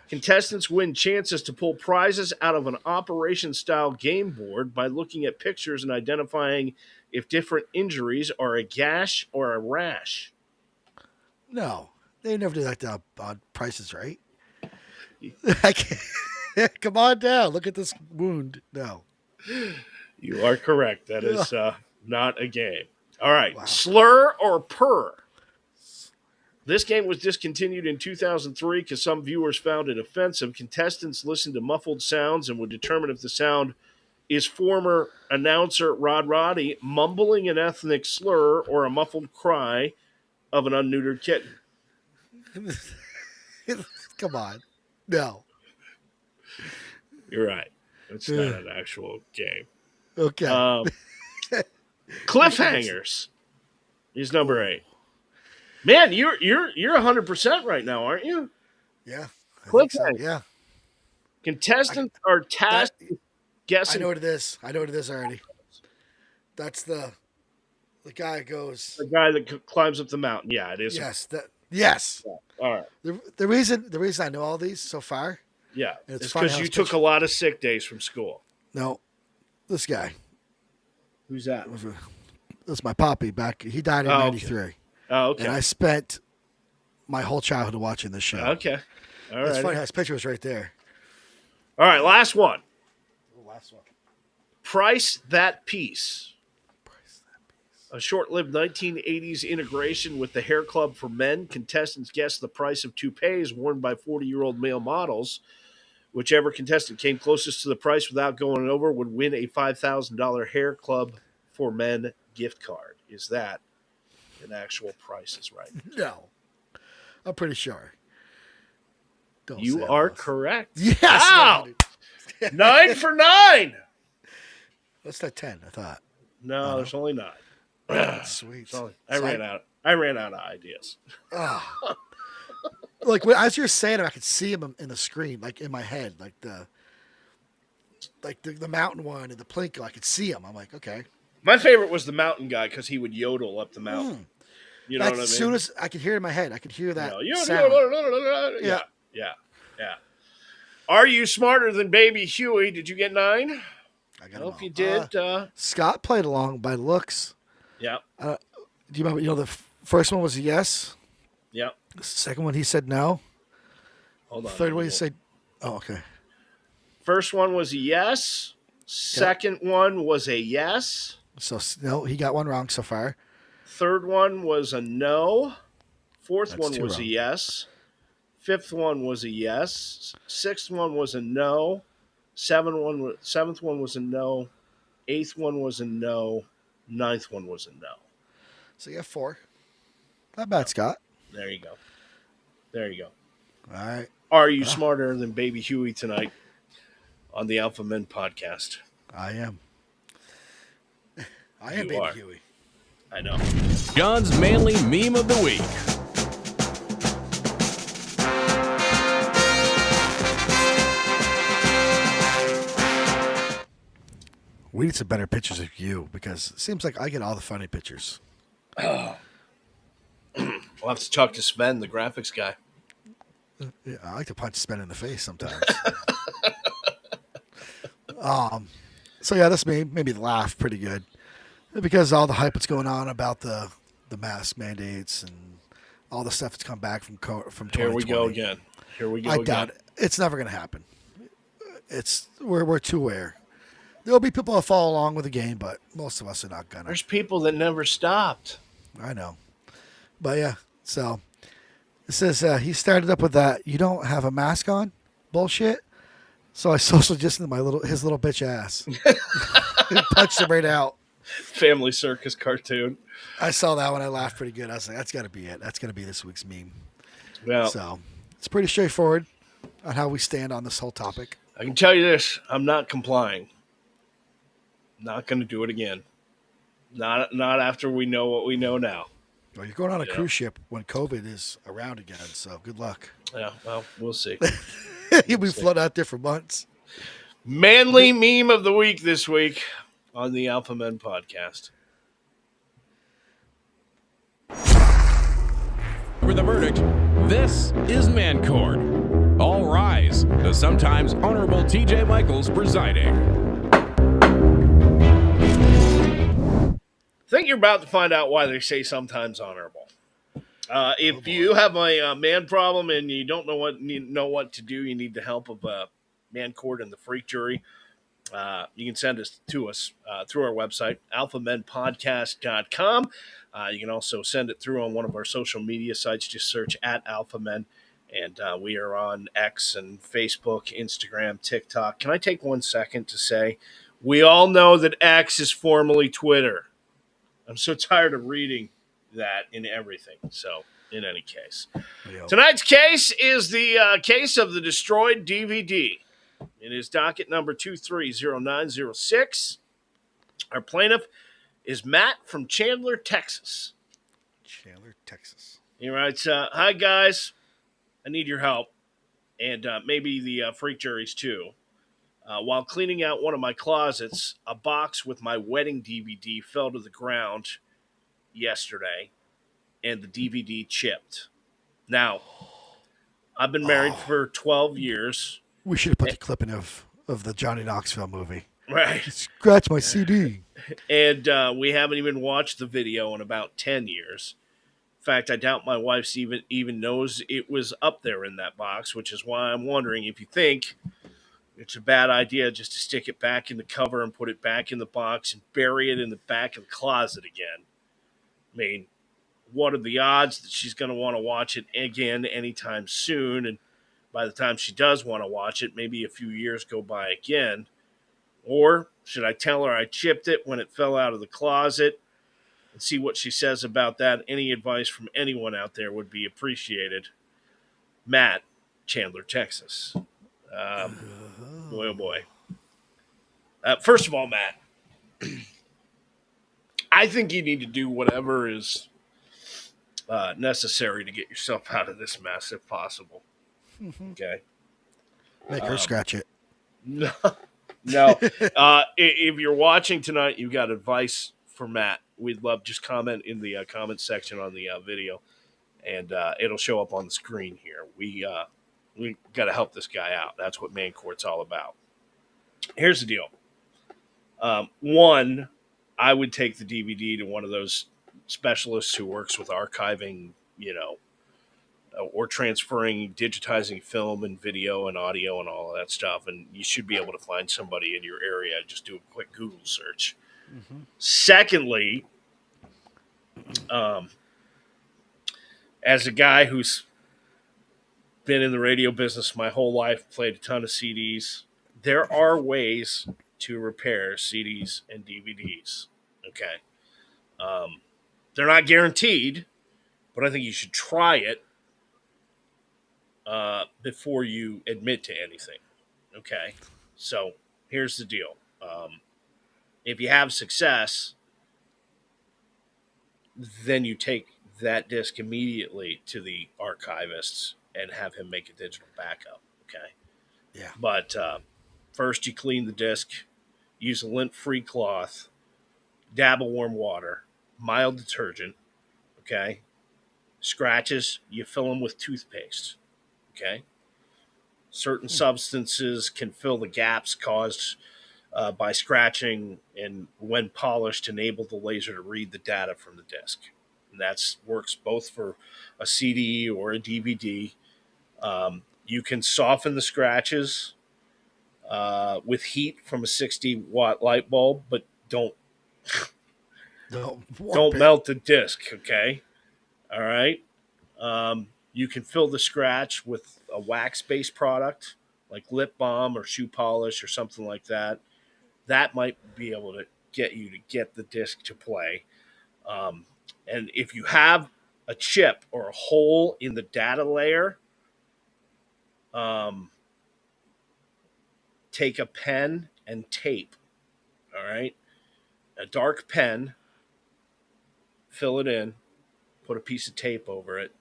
Contestants win chances to pull prizes out of an operation-style game board by looking at pictures and identifying if different injuries are a gash or a rash. No. They never do that on Prices Right. I can't. Come on down. Look at this wound. No. You are correct. That is not a game. All right. Wow. Slur or purr. This game was discontinued in 2003 because some viewers found it offensive. Contestants listened to muffled sounds and would determine if the sound is former announcer Rod Roddy mumbling an ethnic slur or a muffled cry of an unneutered kitten. Come on. No. You're right. It's not an actual game. Okay. Cliffhangers is number 8. Man, you're 100% right now, aren't you? Yeah. I think so. Cliffhanger. Yeah. Contestants are tasked with guessing. I know what it is. I know what it is already. That's the guy goes. The guy that climbs up the mountain. Yeah, it is. Yes. Yes. Yeah. All right. The reason I know all these so far. Yeah. It's It's funny because how you it's took a lot of sick days from school. No, this guy. Who's that? That's my poppy back. He died in Oh, okay. '93. Oh, okay. And I spent my whole childhood watching this show. Okay. All right. It's funny how his picture was right there. All right. Last one. Last one. Price That Piece. A short-lived 1980s integration with the Hair Club for Men. Contestants guess the price of toupees worn by 40-year-old male models. Whichever contestant came closest to the price without going over would win a $5,000 Hair Club for Men gift card. Is that an actual Price is Right? No, I'm pretty sure. Don't You say are it, Ross. correct. Yes. Wow. 9 for 9. What's that 10? I thought. No, there's only 9. Sweet. I ran out of ideas. Like as you're saying it, I could see him in the screen, like in my head, like the mountain one and the Plinko. I could see him. I'm like, okay. My favorite was the mountain guy because he would yodel up the mountain. You know what I mean? As soon as I could hear it in my head, I could hear that You know, sound. Yeah. Are you smarter than Baby Huey? Did you get 9? I got Well, them if you all. did, Scott played along by looks. yeah. Do you remember? You know, the first one was a yes. Yeah. The second one he said no. Hold on. Third one he said, "Oh, okay." First one was a yes. Second one was a yes. So no, he got one wrong so far. Third one was a no. Fourth That's one two was a wrong. yes. Fifth one was a yes. Sixth one was a no. Seventh one was a no. Eighth one was a no. Ninth one was a no. So you have 4. Not bad, Scott. There you go. There you go. All right. Are you smarter than Baby Huey tonight on the Alpha Men podcast? I am. I am You Baby are. Huey. I know. John's manly meme of the week. We need some better pictures of you because it seems like I get all the funny pictures. We'll have to talk to Sven, the graphics guy. Yeah, I like to punch Sven in the face sometimes. So yeah, this made me laugh pretty good because all the hype that's going on about the mask mandates and all the stuff that's come back from 2020. Here we go again. I doubt it. It's never going to happen. We're too aware. There'll be people that follow along with the game, but most of us are not gonna. There's people that never stopped. I know, but yeah. So it says he started up with that. You don't have a mask on, bullshit. So I social distanced his little bitch ass, punched him right out. Family Circus cartoon. I saw that one. I laughed pretty good. I was like, that's got to be it. That's going to be this week's meme. Well, So it's pretty straightforward on how we stand on this whole topic. I can tell you this: I'm not complying. Not going to do it again. Not after we know what we know now. Well, you're going on a cruise ship when COVID is around again, so good luck. Yeah, well, we'll see. You'll be floating out there for months. Manly meme of the week this week on the Alpha Men podcast. For the verdict, this is Mancord. All rise. The sometimes honorable TJ Michaels presiding. I think you're about to find out why they say sometimes honorable. If you have a man problem and you don't know what to do, you need the help of Mancord and the Freak Jury. You can send us to us through our website, alphamenpodcast.com. You can also send it through on one of our social media sites. Just search @AlphaMen. And we are on X and Facebook, Instagram, TikTok. Can I take 1 second to say, we all know that X is formerly Twitter. I'm so tired of reading that in everything. So, in any case. Yep. Tonight's case is the case of the destroyed DVD. It is docket number 230906. Our plaintiff is Matt from Chandler, Texas. Chandler, Texas. He writes, hi, guys. I need your help. And maybe the freak juries, too. While cleaning out one of my closets, a box with my wedding DVD fell to the ground yesterday, and the DVD chipped. Now, I've been married for 12 years. We should have put the clipping of the Johnny Knoxville movie. Right. Scratch my CD. And we haven't even watched the video in about 10 years. In fact, I doubt my wife's even knows it was up there in that box, which is why I'm wondering if you think it's a bad idea just to stick it back in the cover and put it back in the box and bury it in the back of the closet again. I mean, what are the odds that she's going to want to watch it again anytime soon? And by the time she does want to watch it, maybe a few years go by again. Or should I tell her I chipped it when it fell out of the closet and see what she says about that? Any advice from anyone out there would be appreciated. Matt, Chandler, Texas. Boy, oh boy. First of all, Matt, I think you need to do whatever is necessary to get yourself out of this mess, if possible. Okay. Make her scratch it. No. If you're watching tonight, you've got advice for Matt. We'd love just comment in the comment section on the video, and it'll show up on the screen here. We got to help this guy out. That's what Mancourt's all about. Here's the deal. One, I would take the DVD to one of those specialists who works with archiving, or transferring, digitizing film and video and audio and all of that stuff. And you should be able to find somebody in your area. Just do a quick Google search. Mm-hmm. Secondly, as a guy who's been in the radio business my whole life, played a ton of CDs. There are ways to repair CDs and DVDs. Okay. They're not guaranteed, but I think you should try it before you admit to anything. Okay. So here's the deal. If you have success, then you take that disc immediately to the archivists and have him make a digital backup. Okay. Yeah. But first, you clean the disc, use a lint-free cloth, dab of warm water, mild detergent. Okay. Scratches, you fill them with toothpaste. Okay. Certain substances can fill the gaps caused by scratching, and when polished, enable the laser to read the data from the disc. And that works both for a CD or a DVD. You can soften the scratches with heat from a 60-watt light bulb, but don't Warp it. melt the disc. Okay, all right. You can fill the scratch with a wax-based product like lip balm or shoe polish or something like that. That might be able to get you to get the disc to play. And if you have a chip or a hole in the data layer, take a pen and tape. All right, a dark pen, fill it in, put a piece of tape over it,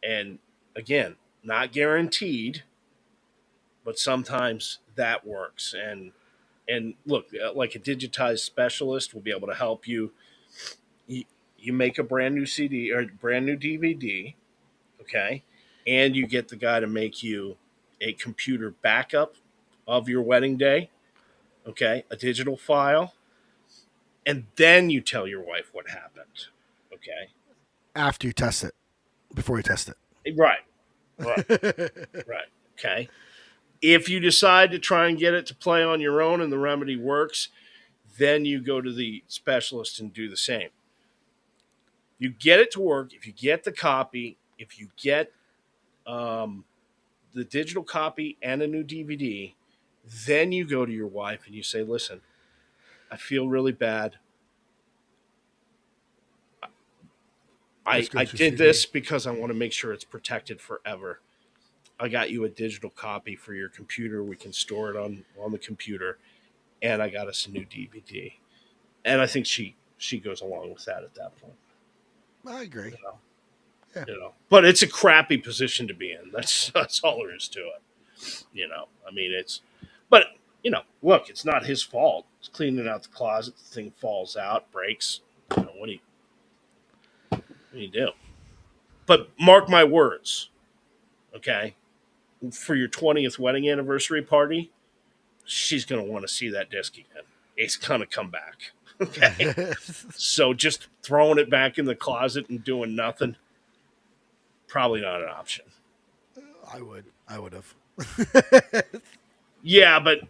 and again, not guaranteed, but sometimes that works. And look, like a digitized specialist will be able to help you. You make a brand new CD or brand new DVD, okay, and you get the guy to make you a computer backup of your wedding day, okay, a digital file, and then you tell your wife what happened, okay. After you test it, before you test it. Right. Right. Okay. If you decide to try and get it to play on your own and the remedy works, then you go to the specialist and do the same. You get it to work. If you get the copy, if you get the digital copy and a new DVD, then you go to your wife and you say, listen, I feel really bad. I did this because I want to make sure it's protected forever. I got you a digital copy for your computer. We can store it on the computer. And I got us a new DVD. And I think she goes along with that at that point. I agree. But it's a crappy position to be in. That's all there is to it. I mean, but look, it's not his fault. It's cleaning out the closet. The thing falls out, breaks. What do you do? But mark my words, okay? For your 20th wedding anniversary party, she's going to want to see that disc again. It's going to come back. Okay. So just throwing it back in the closet and doing nothing, probably not an option. I would have. Yeah, but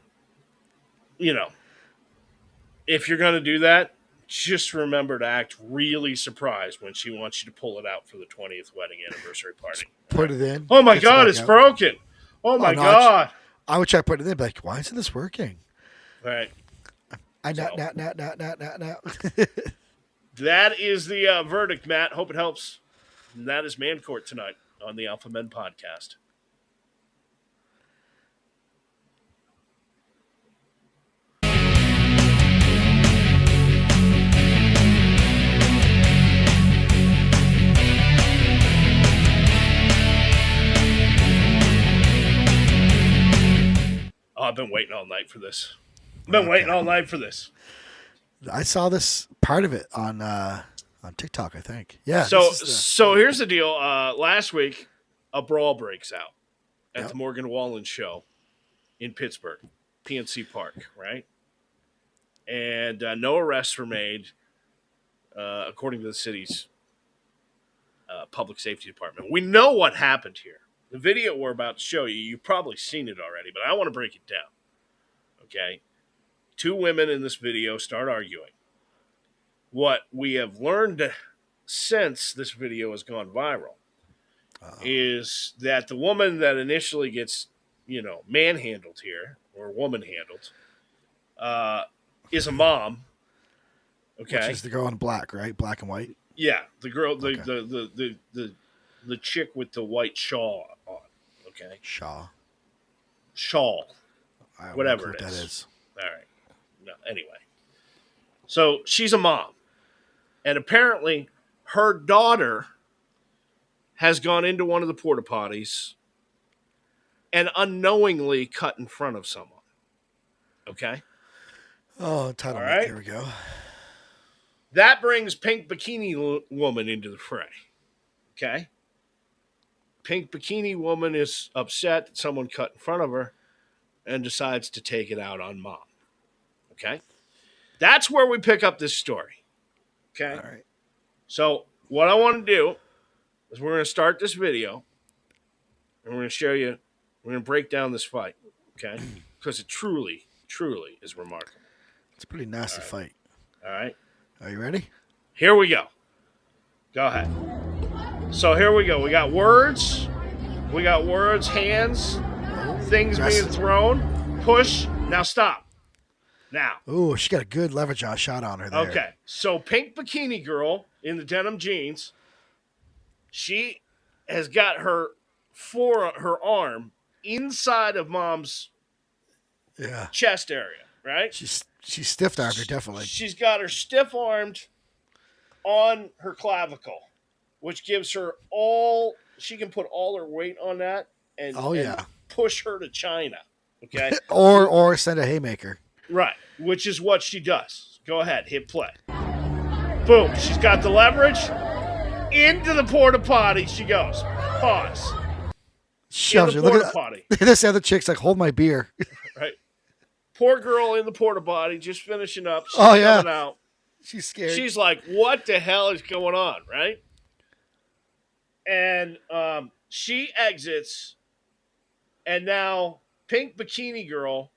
if you're going to do that, just remember to act really surprised when she wants you to pull it out for the 20th wedding anniversary party. Put it in. Oh my God, it's broken. Oh my God. I would try to put it in, like, why isn't this working? Right. No. That is the verdict, Matt. Hope it helps. And that is Man Court tonight on the Alpha Men podcast. Oh, I've been waiting all night for this. I saw this part of it on TikTok, I think. Yeah. So here's the deal. Last week, a brawl breaks out at the Morgan Wallen show in Pittsburgh, PNC Park, right? And no arrests were made, according to the city's public safety department. We know what happened here. The video we're about to show you, you've probably seen it already, but I want to break it down. Okay? Two women in this video start arguing. What we have learned since this video has gone viral is that the woman that initially gets, manhandled here, or woman handled, is a mom. Okay. Which is the girl in black, right? Black and white. Yeah, the girl, Okay. the chick with the white shawl on. Okay. Shaw. Shawl. I don't Whatever know it what is. that is. All right. No, anyway. So she's a mom. And apparently her daughter has gone into one of the porta potties and unknowingly cut in front of someone. Okay? Oh, entitlement. All right. Here we go. That brings Pink Bikini Woman into the fray. Okay? Pink Bikini Woman is upset that someone cut in front of her and decides to take it out on Mom. Okay? That's where we pick up this story. Okay? All right. So what I want to do is we're going to start this video and we're going to show you, we're going to break down this fight. Okay? Because it truly, truly is remarkable. It's a pretty nasty fight. All right? Are you ready? Here we go. Go ahead. So here we go. We got words, hands, things being thrown, push. Now stop. Now. Ooh, she got a good leverage shot on her there. Okay. So Pink Bikini Girl in the denim jeans, she has got her arm inside of Mom's chest area, right? She's stiff-armed her, definitely. She's got her stiff-armed on her clavicle, which gives her she can put all her weight on that and push her to China. Okay. or send a haymaker. Right. Which is what she does. Go ahead, hit play. Boom. She's got the leverage. Into the porta potty she goes. Pause. Shoves her. Porta potty. This other chick's like, hold my beer. Right. Poor girl in the porta potty, just finishing up. She's coming out. She's scared. She's like, what the hell is going on, right? And she exits, and now Pink Bikini Girl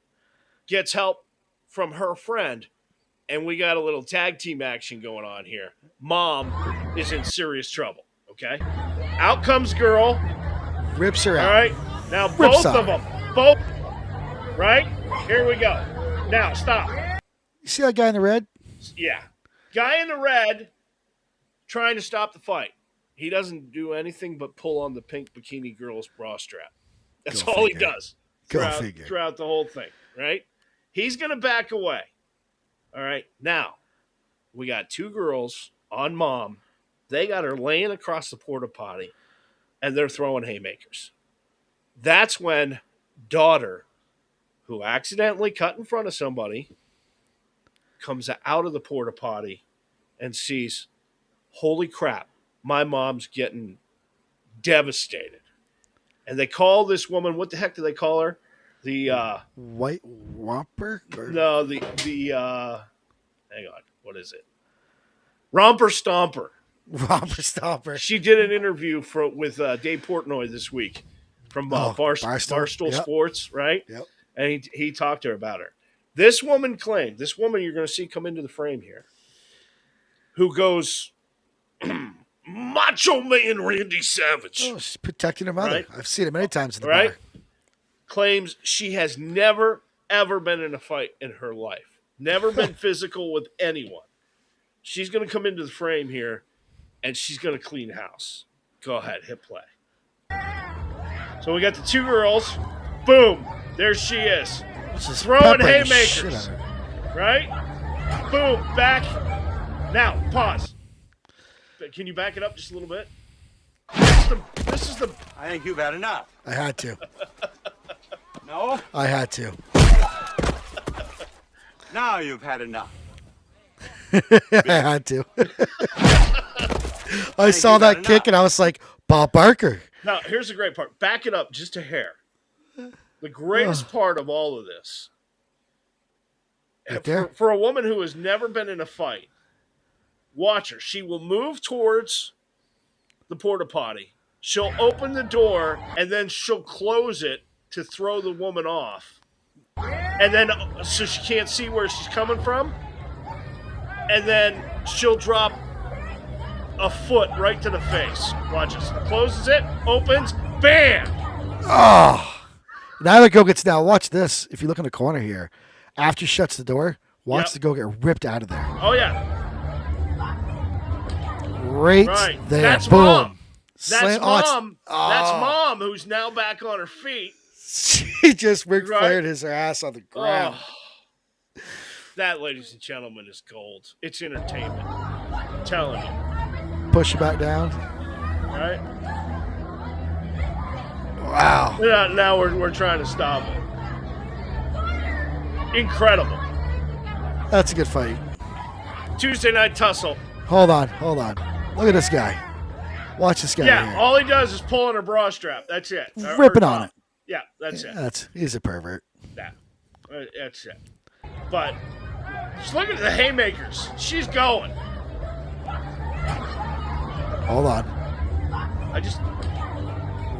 gets help from her friend, and we got a little tag team action going on here. Mom is in serious trouble, okay? Out comes girl. Rips her out. All right? Now both of them. Both. Right? Here we go. Now, stop. You see that guy in the red? Yeah. Guy in the red trying to stop the fight. He doesn't do anything but pull on the Pink Bikini Girl's bra strap. That's all he does throughout the whole thing, right? He's going to back away. All right. Now, we got two girls on Mom. They got her laying across the porta potty, and they're throwing haymakers. That's when daughter, who accidentally cut in front of somebody, comes out of the porta potty and sees, holy crap, my mom's getting devastated. And they call this woman, what the heck do they call her? The White Romper? No, the hang on, what is it? Romper Stomper. Romper Stomper. She did an interview with Dave Portnoy this week from Barstool Sports, right? Yep. And he talked to her about her. This woman claimed, this woman you're going to see come into the frame here, who goes, Macho Man Randy Savage. Oh, she's protecting her mother. Right? I've seen it many times in the bar. Claims she has never, ever been in a fight in her life. Never been physical with anyone. She's going to come into the frame here, and she's going to clean house. Go ahead, hit play. So we got the two girls. Boom. There she is. Throwing haymakers. Right? Boom. Back. Now, pause. Can you back it up just a little bit? This is the. I think you've had enough. I had to. No? I had to. Now you've had enough. I had to. I saw that kick and I was like, Bob Barker. Now, here's the great part. Back it up just a hair. The greatest part of all of this, Right for a woman who has never been in a fight, watch her. She will move towards the porta potty. She'll open the door, and then she'll close it to throw the woman off. And then, so she can't see where she's coming from. And then she'll drop a foot right to the face. Watch this. Closes it, opens, bam! Oh. Now the goat gets down. Watch this. If you look in the corner here, after he shuts the door, watch the goat get ripped out of there. Oh, yeah. Right there. That's Boom. Mom. That's Slam- Mom. Oh. That's Mom, who's now back on her feet. She just Ric Flaired his ass on the ground. Oh. That, ladies and gentlemen, is gold. It's entertainment. I'm telling you. Push it back down. Right? Wow. Now we're trying to stop it. Incredible. That's a good fight. Tuesday Night Tussle. Hold on. Look at this guy. Watch this guy Yeah, here. all he does is pull on her bra strap. That's it. Ripping on it. Yeah, that's it. He's a pervert. Yeah, that's it. But just look at the haymakers. She's going. Hold on.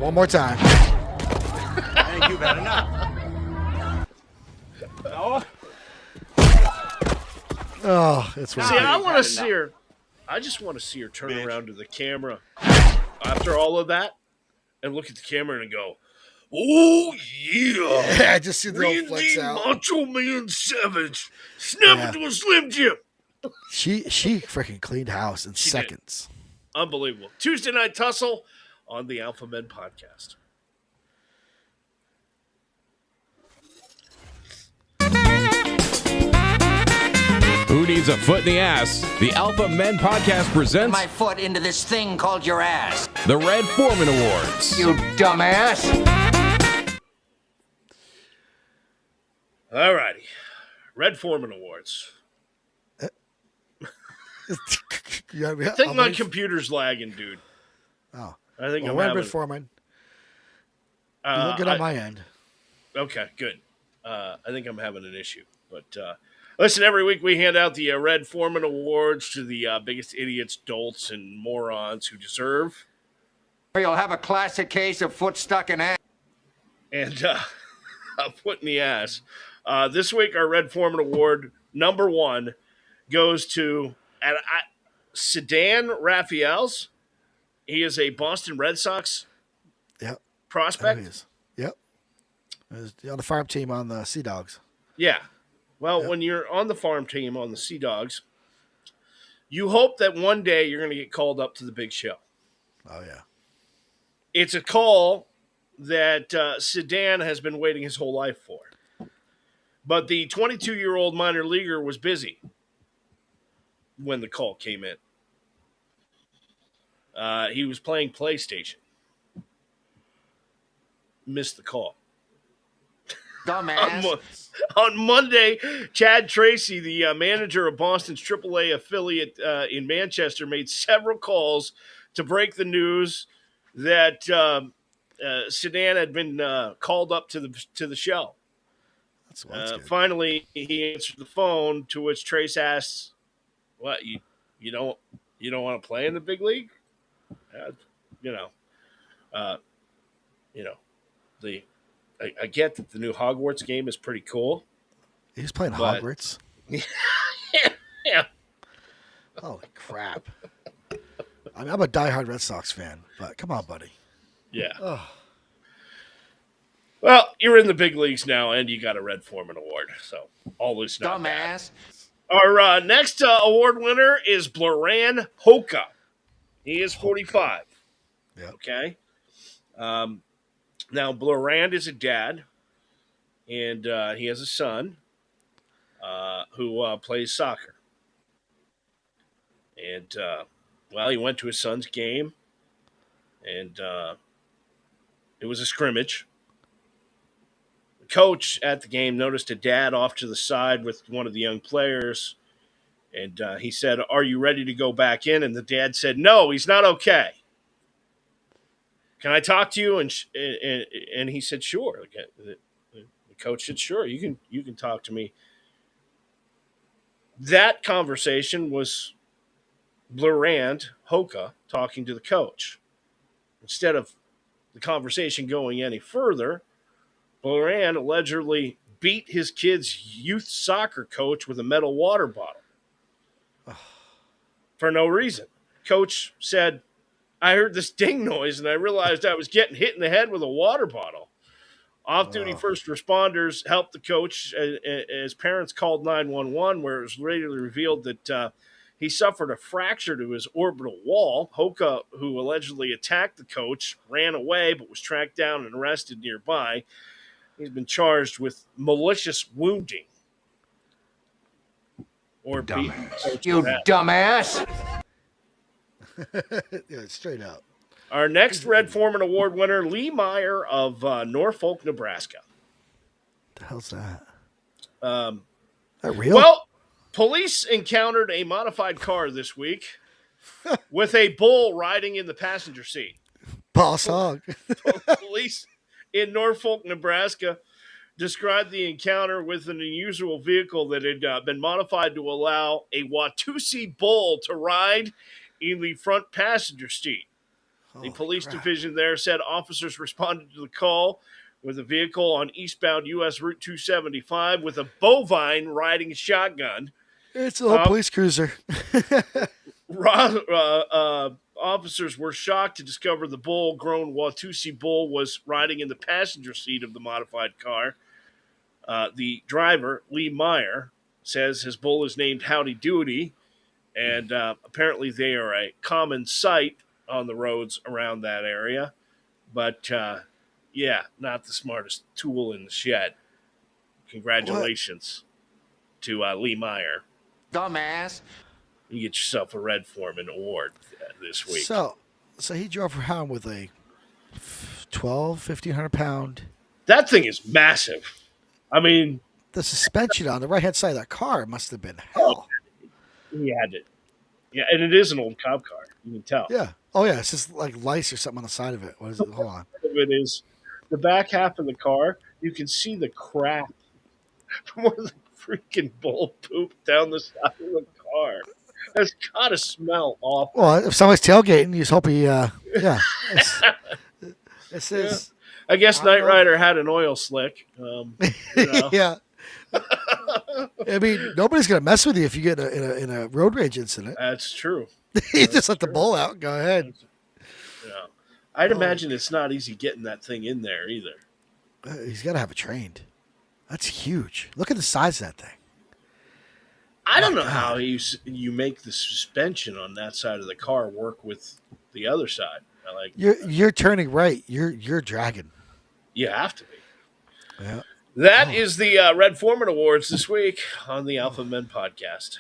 One more time. I think you've had enough. No? Oh, it's See, right. I want to see her. I just want to see her turn around to the camera after all of that and look at the camera and go, "Oh yeah, Yeah, I just see the old flex Randy out. Macho Man Savage, snap into a Slim Jim." She freaking cleaned house in seconds. Unbelievable. Tuesday Night Tussle on the Alpha Men podcast. Who needs a foot in the ass? The Alpha Men podcast presents My foot into this thing called your ass. the Red Foreman Awards. You dumbass. All righty. Red Foreman Awards. Yeah, I think my computer's lagging, dude. Oh. I think I'm Red having... Foreman. You look good on my end. Okay, good. I think I'm having an issue. But listen, every week we hand out the Red Foreman Awards to the biggest idiots, dolts, and morons who deserve. You'll have a classic case of foot stuck in ass. And a foot in the ass. This week, our Red Foreman Award, number one, goes to Sedan Raphaels. He is a Boston Red Sox prospect. He is. Yep. He was on the farm team on the Sea Dogs. Yeah. Well, when you're on the farm team on the Sea Dogs, you hope that one day you're going to get called up to the big show. Oh, yeah. It's a call that Sedan has been waiting his whole life for. But the 22-year-old minor leaguer was busy when the call came in. He was playing PlayStation. Missed the call. Dumbass. On Monday, Chad Tracy, the manager of Boston's AAA affiliate in Manchester, made several calls to break the news that Sedan had been called up to the show. That's good. Finally, he answered the phone, to which Trace asks, "What, you don't want to play in the big league?" I get that the new Hogwarts game is pretty cool. He's playing Hogwarts. Yeah. Holy crap. I mean, I'm a diehard Red Sox fan, but come on, buddy. Yeah. Oh. Well, you're in the big leagues now, and you got a Red Foreman Award, so all is not bad. Dumbass. Our next award winner is Blaran Hoka. He is 45. Yeah. Okay. Now, Blaran is a dad, and he has a son who plays soccer. And, he went to his son's game, and it was a scrimmage. The coach at the game noticed a dad off to the side with one of the young players, and he said, "Are you ready to go back in?" And the dad said, "No, he's not okay. Can I talk to you?" And he said, "Sure." The coach said, "Sure, you can talk to me." That conversation was Blaran Hoka talking to the coach. Instead of the conversation going any further, Blaran allegedly beat his kid's youth soccer coach with a metal water bottle for no reason. Coach said, I heard this ding noise and I realized I was getting hit in the head with a water bottle. Off-duty first responders helped the coach as parents called 911, where it was later revealed that he suffered a fracture to his orbital wall. Hoka, who allegedly attacked the coach, ran away but was tracked down and arrested nearby. He's been charged with malicious wounding. Or Dumbass. You dumbass! Yeah, straight out. Our next Red Foreman Award winner, Lee Meyer of Norfolk, Nebraska. The hell's that? That real? Well, police encountered a modified car this week with a bull riding in the passenger seat. Boss hog. Police in Norfolk, Nebraska described the encounter with an unusual vehicle that had been modified to allow a Watusi bull to ride in the front passenger seat. The police division there said officers responded to the call with a vehicle on eastbound U.S. Route 275 with a bovine riding shotgun. It's a little police cruiser. Officers were shocked to discover the bull-grown Watusi bull was riding in the passenger seat of the modified car. The driver, Lee Meyer, says his bull is named Howdy Doody, and apparently they are a common sight on the roads around that area. But, not the smartest tool in the shed. Congratulations to Lee Meyer. Dumbass. You get yourself a Red Foreman Award this week. So he drove around with a 1,500 pound. That thing is massive. I mean, the suspension on the right-hand side of that car must have been hell. He had it. Yeah, and it is an old cop car. You can tell. Yeah. Oh, yeah. It's just like lice or something on the side of it. What is it? Hold on. It is the back half of the car. You can see the crap from where the freaking bull pooped down the side of the car. That's got to smell awful. Well, if somebody's tailgating, you just hope he, yeah. This is. I guess Knight Rider had an oil slick. Yeah. I mean, nobody's gonna mess with you if you get in a road rage incident. That's true. You just let the bull out. Go ahead. Yeah, I'd imagine it's not easy getting that thing in there either. He's got to have it trained. That's huge. Look at the size of that thing. I don't know how you make the suspension on that side of the car work with the other side. You're turning right. You're dragging. You have to be. Yeah. That is the Red Foreman Awards this week on the Alpha Men podcast.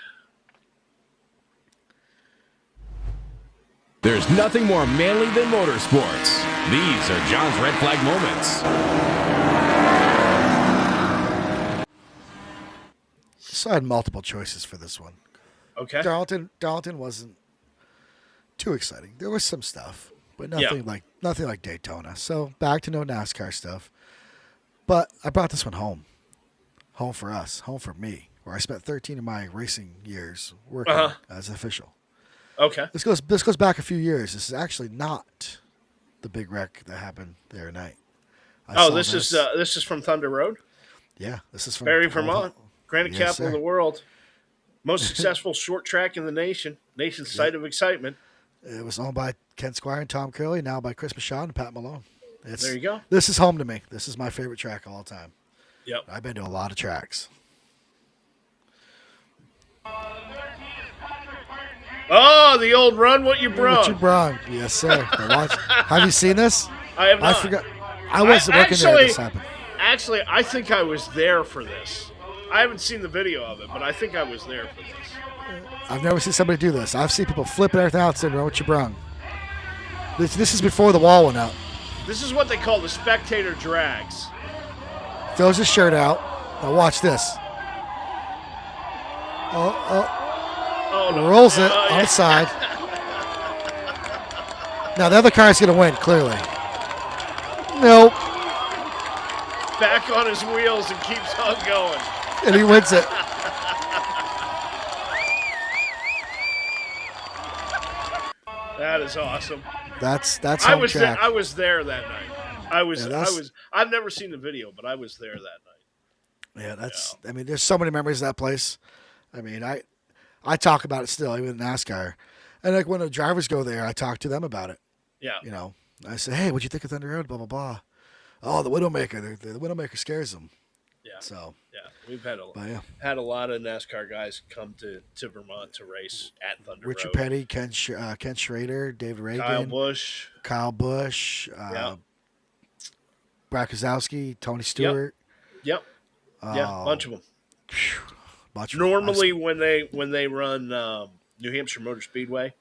There's nothing more manly than motorsports. These are John's red flag moments. So I had multiple choices for this one. Okay. Darlington wasn't too exciting. There was some stuff, but nothing like Daytona. So back to no NASCAR stuff. But I brought this one home. Home for us. Home for me. Where I spent 13 of my racing years working as an official. Okay. This goes back a few years. This is actually not the big wreck that happened there at night. This is from Thunder Road? Yeah, this is from Barrie, Vermont. Granite Yes, capital of the world. Most successful short track in the nation. Nation's site of excitement. It was owned by Ken Squire and Tom Curley, now by Chris Michaud and Pat Malone. There you go. This is home to me. This is my favorite track of all time. Yep. I've been to a lot of tracks. Oh, the old Run What You Brung. What You Brung. Yes, sir. Have you seen this? I have not. I forgot. I wasn't working there when this happened. Actually, I think I was there for this. I haven't seen the video of it, but I think I was there for this. I've never seen somebody do this. I've seen people flipping everything out saying, what you brung. This is before the wall went up. This is what they call the spectator drags. Throws his shirt out. Now watch this. Rolls it on the side. Now the other car is going to win, clearly. Nope. Back on his wheels and keeps on going. And he wins it. That is awesome. That's home track. I was there that night. I've never seen the video, but I was there that night. Yeah, I mean, there's so many memories of that place. I mean, I talk about it still, even in NASCAR. And like when the drivers go there, I talk to them about it. Yeah. You know, I say, hey, what'd you think of Thunder Road? Blah, blah, blah. Oh, the Widowmaker. The Widowmaker scares them. Yeah. So, Yeah. We've had yeah. had a lot of NASCAR guys come to Vermont to race at Thunder Richard Road. Petty, Ken Schrader, David Reagan, Kyle Busch, Brad Keselowski, Tony Stewart. Yep. Yeah, bunch of them. Bunch of Normally, when they run New Hampshire Motor Speedway,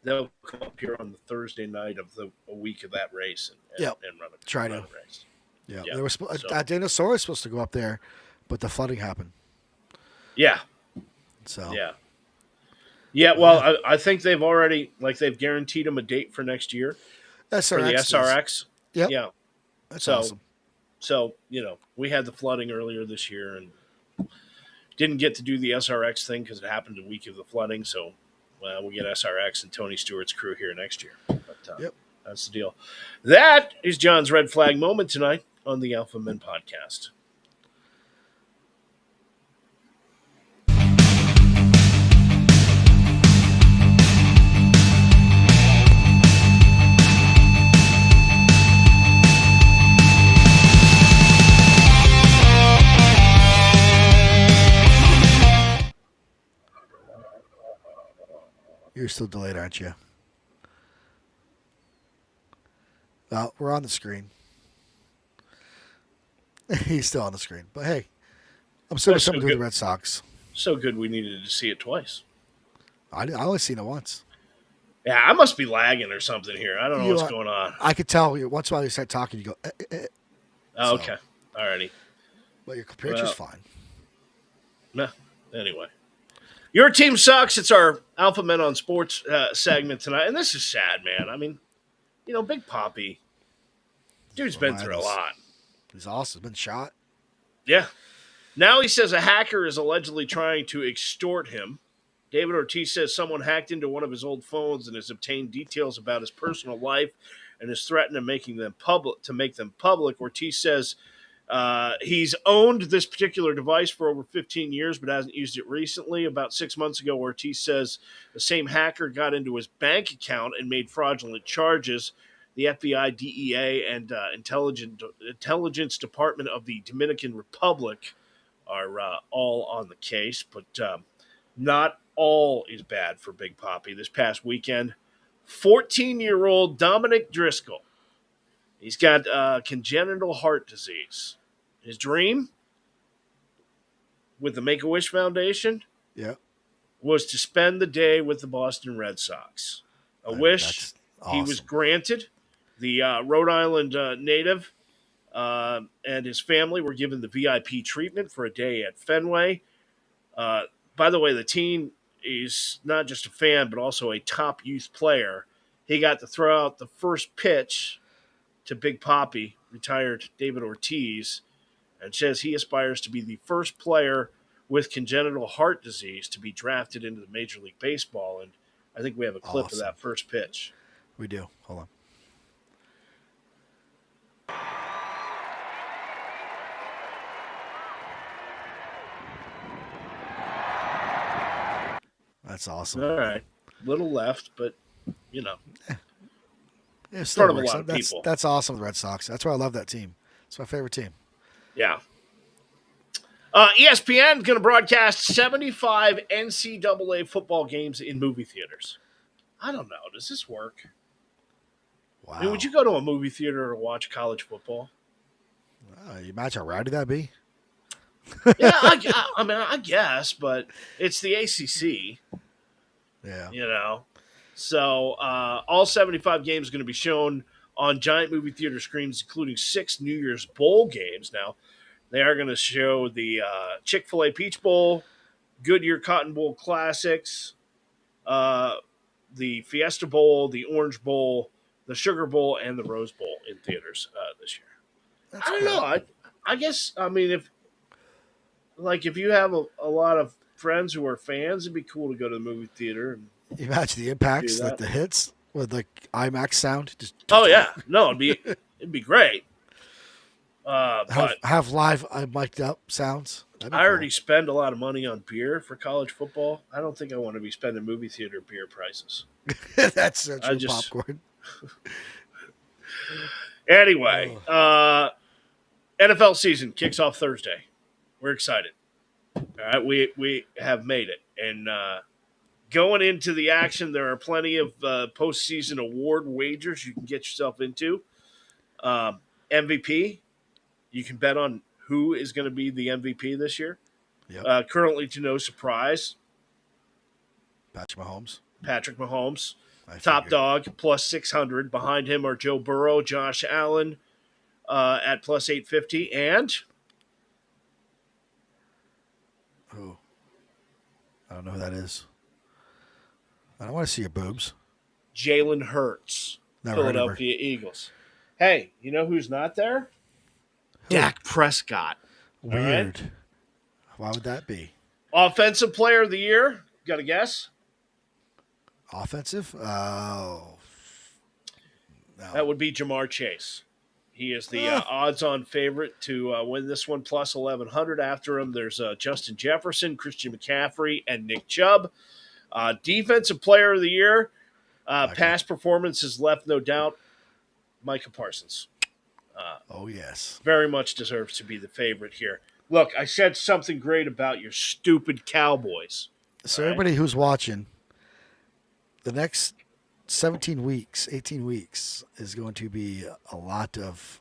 they'll come up here on the Thursday night of a week of that race and run a race. Yeah, Yep. they were Dinosaur was supposed to go up there, but the flooding happened. Yeah. So yeah. Well, I think they've already they've guaranteed them a date for next year for the SRX. Yep. Yeah. That's awesome. So we had the flooding earlier this year and didn't get to do the SRX thing because it happened the week of the flooding. So we get SRX and Tony Stewart's crew here next year. But that's the deal. That is John's red flag moment tonight on the Alpha Men podcast. You're still delayed, aren't you? We're on the screen. He's still on the screen. But hey, I'm still something to do with the Red Sox. So good we needed to see it twice. I only seen it once. Yeah, I must be lagging or something here. I don't know what's going on. I could tell once in a while you start talking, you go, Oh, okay. All righty. But your picture's fine. Nah, anyway. Your team sucks. It's our Alpha Men on Sports segment tonight. And this is sad, man. I mean, Big Papi, dude's been through a lot. He's awesome. Been shot. Yeah. Now he says a hacker is allegedly trying to extort him. David Ortiz says someone hacked into one of his old phones and has obtained details about his personal life and is threatened to make them public. Ortiz says he's owned this particular device for over 15 years but hasn't used it recently. About 6 months ago, Ortiz says the same hacker got into his bank account and made fraudulent charges. The FBI, DEA, and Intelligence Department of the Dominican Republic are all on the case, but not all is bad for Big Papi. This past weekend, 14-year-old Dominic Driscoll, he's got congenital heart disease. His dream with the Make-A-Wish Foundation was to spend the day with the Boston Red Sox. A wish he was granted. The Rhode Island native and his family were given the VIP treatment for a day at Fenway. By the way, the teen is not just a fan, but also a top youth player. He got to throw out the first pitch to Big Papi, retired David Ortiz, and says he aspires to be the first player with congenital heart disease to be drafted into the Major League Baseball. And I think we have a clip of that first pitch. We do. Hold on. That's awesome. All right. Little left, but, It's part of a lot of people. That's awesome, the Red Sox. That's why I love that team. It's my favorite team. Yeah. ESPN is going to broadcast 75 NCAA football games in movie theaters. I don't know. Does this work? Wow. I mean, would you go to a movie theater to watch college football? You imagine how rowdy that'd be? Yeah, I guess, but it's the ACC. Yeah. So all 75 games are going to be shown on giant movie theater screens, including 6 New Year's Bowl games. Now, they are going to show the Chick-fil-A Peach Bowl, Goodyear Cotton Bowl Classics, the Fiesta Bowl, the Orange Bowl, the Sugar Bowl, and the Rose Bowl in theaters this year. That's I don't know. I guess, if you have a lot of friends who are fans, it'd be cool to go to the movie theater. And imagine the impacts, like the hits with like IMAX sound. Just oh yeah, no, it'd be great. But Have live mic'd up sounds. That'd be I already cool. spend a lot of money on beer for college football. I don't think I want to be spending movie theater beer prices. That's so I true. just Popcorn. anyway. NFL season kicks off Thursday. We're excited. All right, we have made it, and going into the action, there are plenty of postseason award wagers you can get yourself into. MVP, you can bet on who is going to be the MVP this year. Yep. Currently, to no surprise, Patrick Mahomes. top dog, plus 600. Behind him are Joe Burrow, Josh Allen at plus 850, and Who? I don't know who that is. I don't want to see your boobs. Jalen Hurts, Never heard of her. Philadelphia Eagles. Hey, you know who's not there? Who? Dak Prescott. Weird. Right? Why would that be? Offensive player of the year. Got a guess? Offensive? Oh. No. That would be Jamar Chase. He is the odds-on favorite to win this one, plus 1,100. After him, there's Justin Jefferson, Christian McCaffrey, and Nick Chubb. Defensive player of the year. Past performance has left no doubt. Micah Parsons. Oh, yes. Very much deserves to be the favorite here. Look, I said something great about your stupid Cowboys. So right? everybody who's watching, the next 17 weeks, 18 weeks is going to be a lot of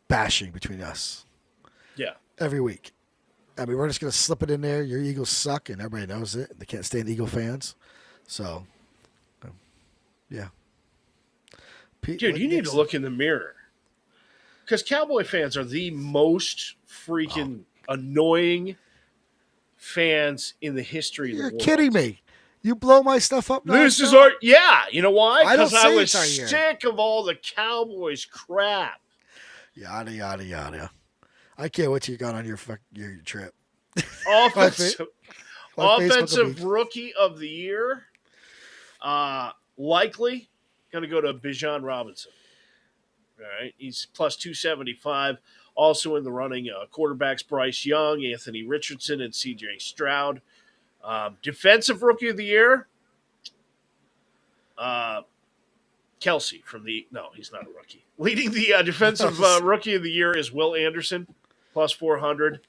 bashing between us. Yeah. Every week. I mean, we're just going to slip it in there. Your Eagles suck, and everybody knows it. They can't stand Eagle fans. So, yeah. Dude, you need to look in the mirror. Because Cowboy fans are the most freaking annoying fans in the history of the You're world. kidding me. You blow my stuff up. This is nonstop? our you know why? I don't Because I say was it's our year. sick of all the Cowboys crap. Yada, yada, yada. I can't wait till you got on your trip. Offensive, My Facebook will offensive be- rookie of the year, likely going to go to Bijan Robinson. All right, he's plus 275. Also in the running, quarterbacks Bryce Young, Anthony Richardson, and C.J. Stroud. Defensive rookie of the year, Kelsey from the – no, he's not a rookie. Leading the defensive rookie of the year is Will Anderson, plus 400.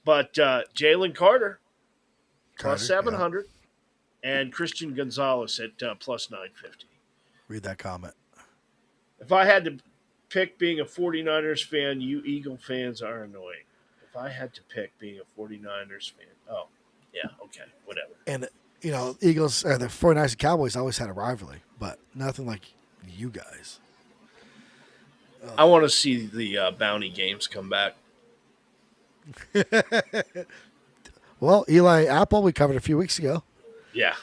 But Jalen Carter, plus 700. Yeah. And Christian Gonzalez at plus 950. Read that comment. If I had to pick being a 49ers fan, you Eagle fans are annoying. If I had to pick being a 49ers fan – oh, yeah, okay, whatever. And, you know, Eagles or the 49ers and Cowboys always had a rivalry, but nothing like you guys. I want to see the bounty games come back. Well, Eli Apple, we covered a few weeks ago. Yeah.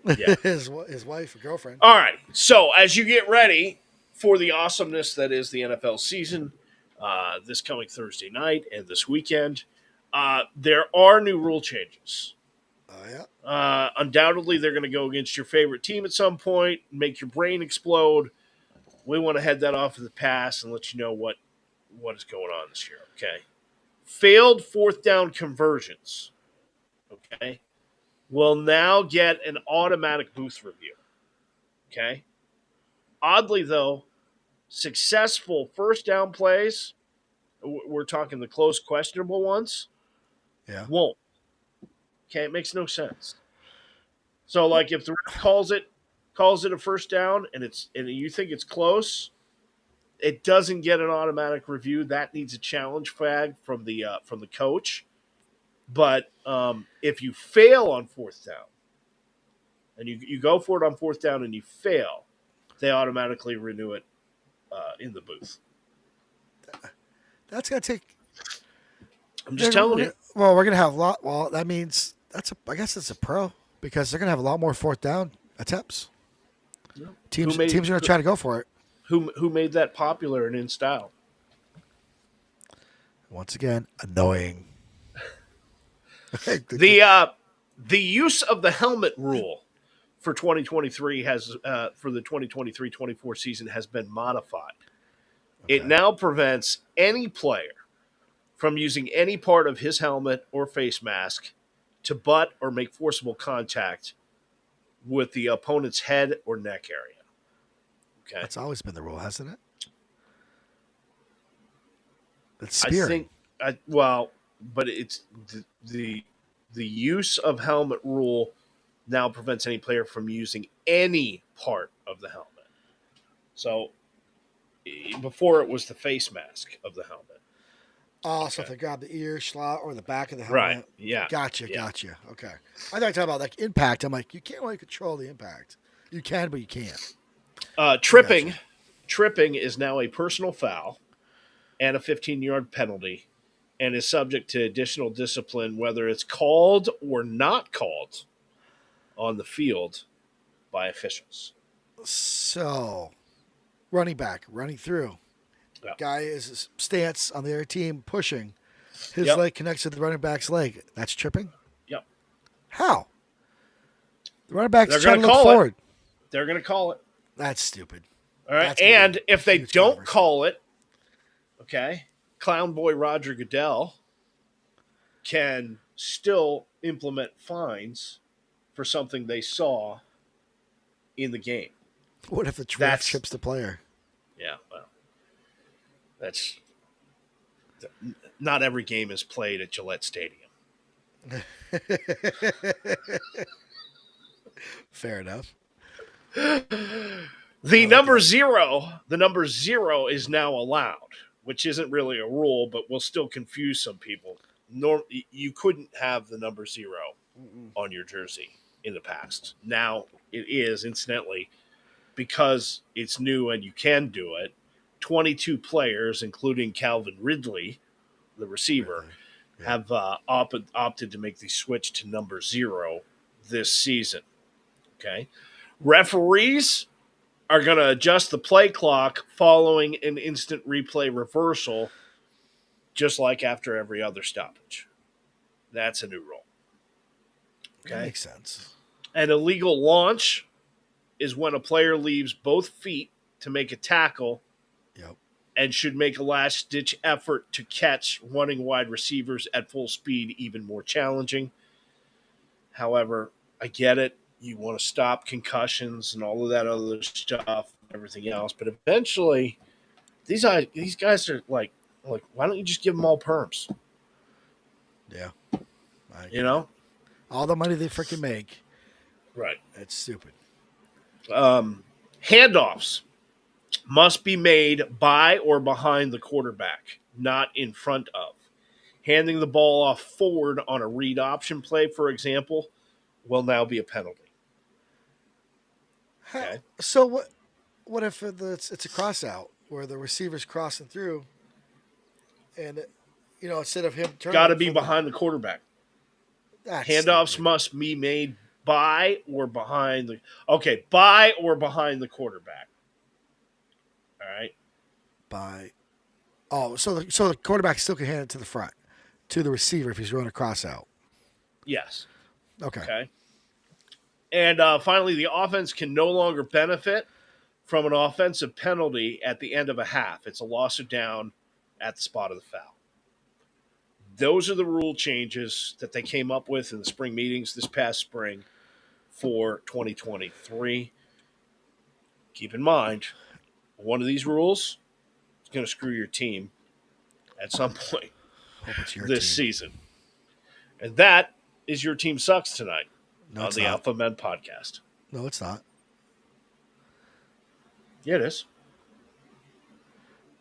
Yeah. his wife or girlfriend. All right. So as you get ready for the awesomeness that is the NFL season this coming Thursday night and this weekend, there are new rule changes. Oh, yeah. Undoubtedly, they're going to go against your favorite team at some point, make your brain explode. We want to head that off of the pass and let you know what is going on this year, okay? Failed fourth down conversions, okay, will now get an automatic booth review, okay? Oddly, though, successful first down plays, we're talking the close, questionable ones, won't. Okay, it makes no sense. So, like, if the ref calls it a first down and you think it's close, it doesn't get an automatic review. That needs a challenge flag from the coach. But if you fail on fourth down and you go for it on fourth down and you fail, they automatically renew it in the booth. That's going to take. I'm just telling you. Well, we're going to have a lot. Well, that means I guess it's a pro because they're going to have a lot more fourth down attempts. Yeah. Teams are going to try to go for it. Who made that popular and in style? Once again, annoying. The use of the helmet rule for 2023 has for the 2023-24 season has been modified. It now prevents any player from using any part of his helmet or face mask to butt or make forcible contact with the opponent's head or neck area. Okay. That's always been the rule, hasn't it? It's spearing. But it's the use of helmet rule now prevents any player from using any part of the helmet. So before it was the face mask of the helmet. Oh, so if they grab the ear slot or the back of the helmet. Right. Yeah. Gotcha. Yeah. Okay. I thought you were talking about like impact. I'm like, you can't really control the impact. You can, but you can't. Tripping is now a personal foul and a 15-yard penalty and is subject to additional discipline, whether it's called or not called on the field by officials. So, running back, running through. Yep. Guy is his stance on the other team, pushing. His Yep. leg connects to the running back's leg. That's tripping? Yep. How? The running back's They're trying to gonna look call it. forward. They're going to call it. That's stupid. All right. That's gonna And be if they huge don't controversy. call it, okay, Clown Boy Roger Goodell can still implement fines for something they saw in the game. What if the ref That's- trips the player? Yeah, well, that's not every game is played at Gillette Stadium. Fair enough. The number zero is now allowed, which isn't really a rule, but will still confuse some people. You couldn't have the number 0 on your jersey in the past. Now it is, incidentally, because it's new and you can do it. 22 players, including Calvin Ridley, the receiver, have opted to make the switch to number 0 this season. Okay, referees are going to adjust the play clock following an instant replay reversal, just like after every other stoppage. That's a new rule. That Okay, makes sense. an illegal launch is when a player leaves both feet to make a tackle. Yep. And should make a last-ditch effort to catch running wide receivers at full speed even more challenging. However, I get it. You want to stop concussions and all of that other stuff and everything else. But eventually, these guys are like, why don't you just give them all perms? Yeah. You know? All the money they freaking make. Right. That's stupid. Handoffs must be made by or behind the quarterback, not in front of. Handing the ball off forward on a read option play, for example, will now be a penalty. Okay. So what if it's a cross out where the receiver's crossing through and, instead of him turning. Got to be behind the quarterback. Handoffs must be made by or behind the quarterback. All right. So the quarterback still can hand it to the front, to the receiver if he's running a cross out. Yes. Okay. And finally, the offense can no longer benefit from an offensive penalty at the end of a half. It's a loss of down at the spot of the foul. Those are the rule changes that they came up with in the spring meetings this past spring for 2023. Keep in mind, one of these rules is going to screw your team at some point this season. And that is Your Team Sucks tonight on the Alpha Men podcast. No, it's not. Yeah, it is.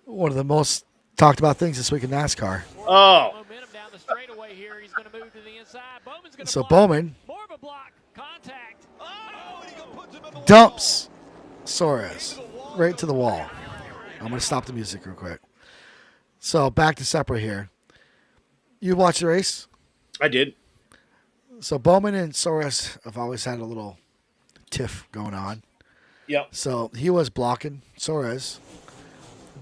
One of the most talked about things this week in NASCAR. Oh. So Bowman dumps Suarez right to the wall. I'm going to stop the music real quick. So back to separate here. You watched the race? I did. So Bowman and Suarez have always had a little tiff going on. Yep. So he was blocking Suarez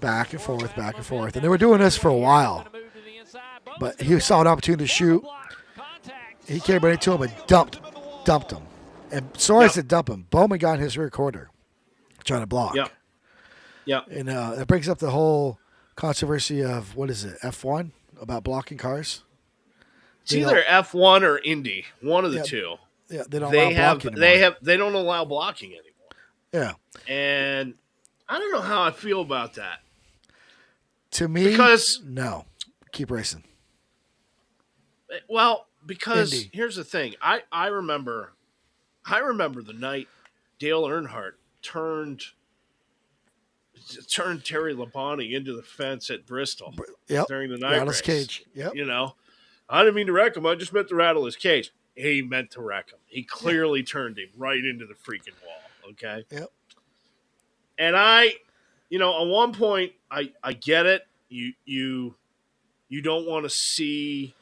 back and forth. And they were doing this for a while. But he saw an opportunity to shoot. He came right into him and dumped him. And Suarez didn't dump him. Bowman got in his rear quarter trying to block. Yeah. And that brings up the whole controversy of, what is it, F1, about blocking cars. It's They either don't, F1 or Indy, one of the yeah, two. yeah, they don't allow blocking They don't allow blocking anymore. Yeah. And I don't know how I feel about that. To me, Because no. Keep racing. because Indy. here's the thing. I remember the night Dale Earnhardt turned Terry Labonte into the fence at Bristol Yep. during the night Rattle race. his cage. Yep. You know, I didn't mean to wreck him. I just meant to rattle his cage. He meant to wreck him. He clearly turned him right into the freaking wall. Okay. Yep. And at one point, I get it. You don't want to see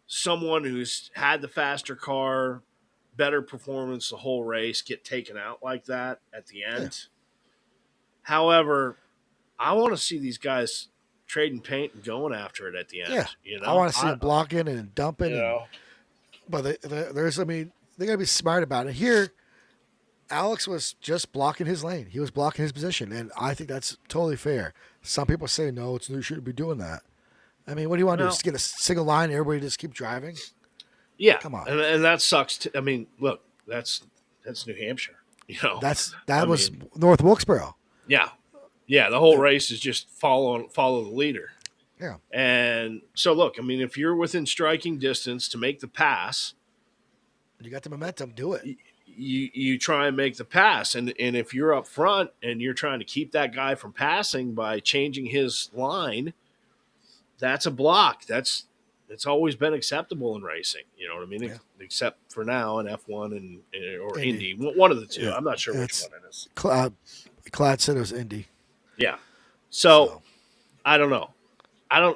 someone who's had the faster car, better performance the whole race get taken out like that at the end. Yeah. However, I want to see these guys trading paint and going after it at the end. Yeah. You know, I want to see them blocking and dumping. You know, But there's, I mean, they got to be smart about it. Here, Alex was just blocking his lane. He was blocking his position, and I think that's totally fair. Some people say, no, you shouldn't be doing that. I mean, what do you want to do? Just get a single line and everybody just keep driving? Yeah. Come on. And that sucks. I mean, look, that's New Hampshire. You know, that was North Wilkesboro. Yeah. Yeah, the whole race is just follow the leader. Yeah. And so, look, I mean, if you're within striking distance to make the pass, you got the momentum, do it. You try and make the pass. And if you're up front and you're trying to keep that guy from passing by changing his line, that's a block. It's always been acceptable in racing. You know what I mean? Yeah. Except for now in F1 or Indy. One of the two. Yeah. I'm not sure which one it is. Clad said it was Indy. Yeah. So I don't know. I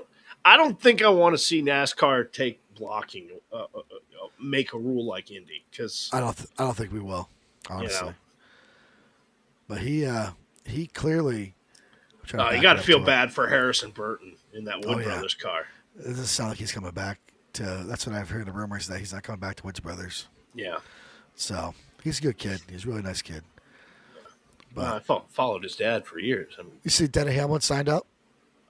don't think I want to see NASCAR take blocking, make a rule like Indy, because I don't think we will, honestly. You know. But he clearly. You got to feel bad for Harrison Burton in that Wood Brothers car. It doesn't sound like he's coming back to. That's what I've heard. The rumors that he's not coming back to Woods Brothers. Yeah. So he's a good kid. He's a really nice kid. But I followed his dad for years. I mean, you see, Denny Hamlin signed up.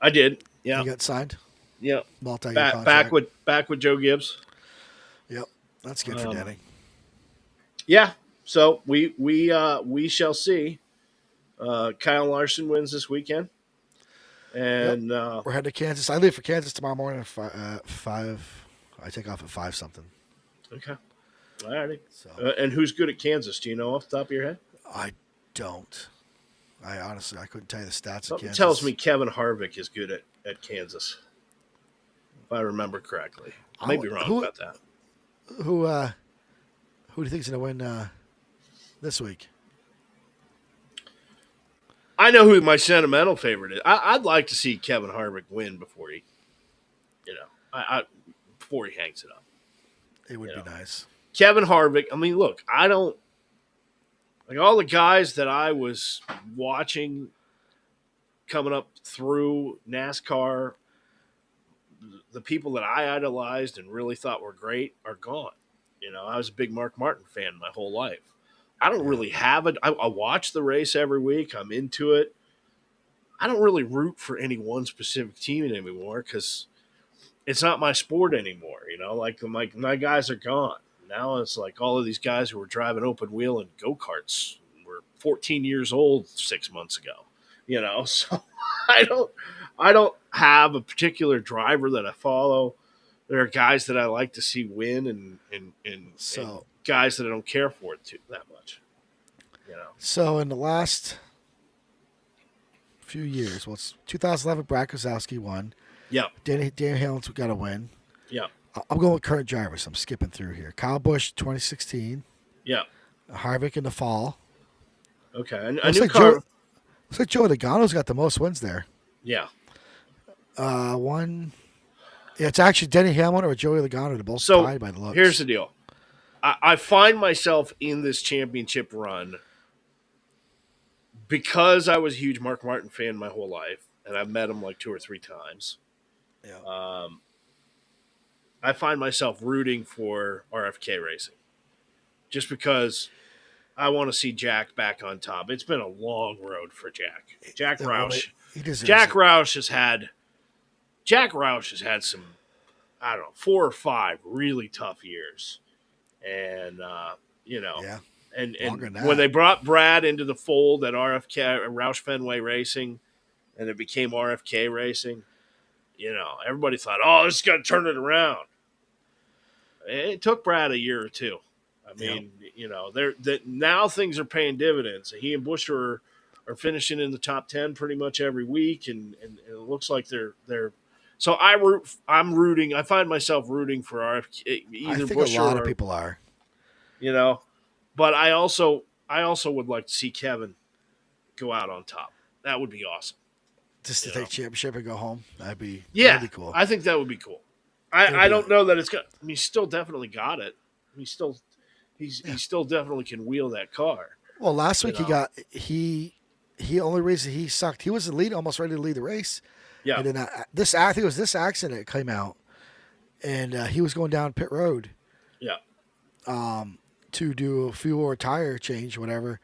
I did. Yeah. He got signed. Yeah. Multi-year contract. Back with Joe Gibbs. Yep. That's good for Denny. Yeah. So we shall see. Kyle Larson wins this weekend. And we're heading to Kansas. I leave for Kansas tomorrow morning at 5. I take off at 5 something. Okay. All righty. So, and who's good at Kansas? Do you know off the top of your head? I don't. I honestly couldn't tell you the stats. Something of Kansas. tells me Kevin Harvick is good at Kansas, if I remember correctly. I may be wrong about that. Who do you think is going to win this week? I know who my sentimental favorite is. I'd like to see Kevin Harvick win before he, before he hangs it up. It would be nice. Kevin Harvick. I mean, look, I don't like all the guys that I was watching coming up through NASCAR. The people that I idolized and really thought were great are gone. You know, I was a big Mark Martin fan my whole life. I don't really have it. I watch the race every week. I'm into it. I don't really root for any one specific team anymore because it's not my sport anymore. You know, like my guys are gone. Now it's like all of these guys who were driving open wheel and go-karts were 14 years old 6 months ago. You know, so I don't have a particular driver that I follow. There are guys that I like to see win and guys that I don't care for it that much. You know. So in the last few years, it's 2011. Brad Keselowski won. Yeah. Danny Hamlin's got a win. Yeah. I'm going with current drivers. I'm skipping through here. Kyle Busch, 2016. Yeah. Harvick in the fall. Okay. Looks like Joey Logano's got the most wins there. Yeah. One. Yeah, it's actually Denny Hamlin or Joey Logano. They're both tied by the looks. Here's the deal. I find myself in this championship run because I was a huge Mark Martin fan my whole life, and I've met him like 2 or 3 times. Yeah. I find myself rooting for RFK racing just because I want to see Jack back on top. It's been a long road for Jack. Jack Yeah, well, Roush. he deserves Jack it. Roush has had. Jack Roush has had some, I don't know, 4 or 5 really tough years, and Yeah, and longer than when that. they brought Brad into the fold at RFK Roush Fenway Racing, and it became RFK Racing, everybody thought, oh, this is going to turn it around. It took Brad a year or two. I mean, now things are paying dividends. He and Bush are finishing in the top 10 pretty much every week, and it looks like they're. So I'm rooting. I find myself rooting for RFK, I either think Bush a lot or of people are. But I also would like to see Kevin go out on top. That would be awesome. Just to take championship and go home. That'd be cool. I think that would be cool. It'd I be don't know that it's got. I mean, he's still definitely got it. He still definitely can wheel that car. Well, last week he only reason he sucked. He was the lead, almost ready to lead the race. Yeah. And then I think it was this accident that came out, and he was going down pit road. Yeah. To do a fuel or tire change, whatever.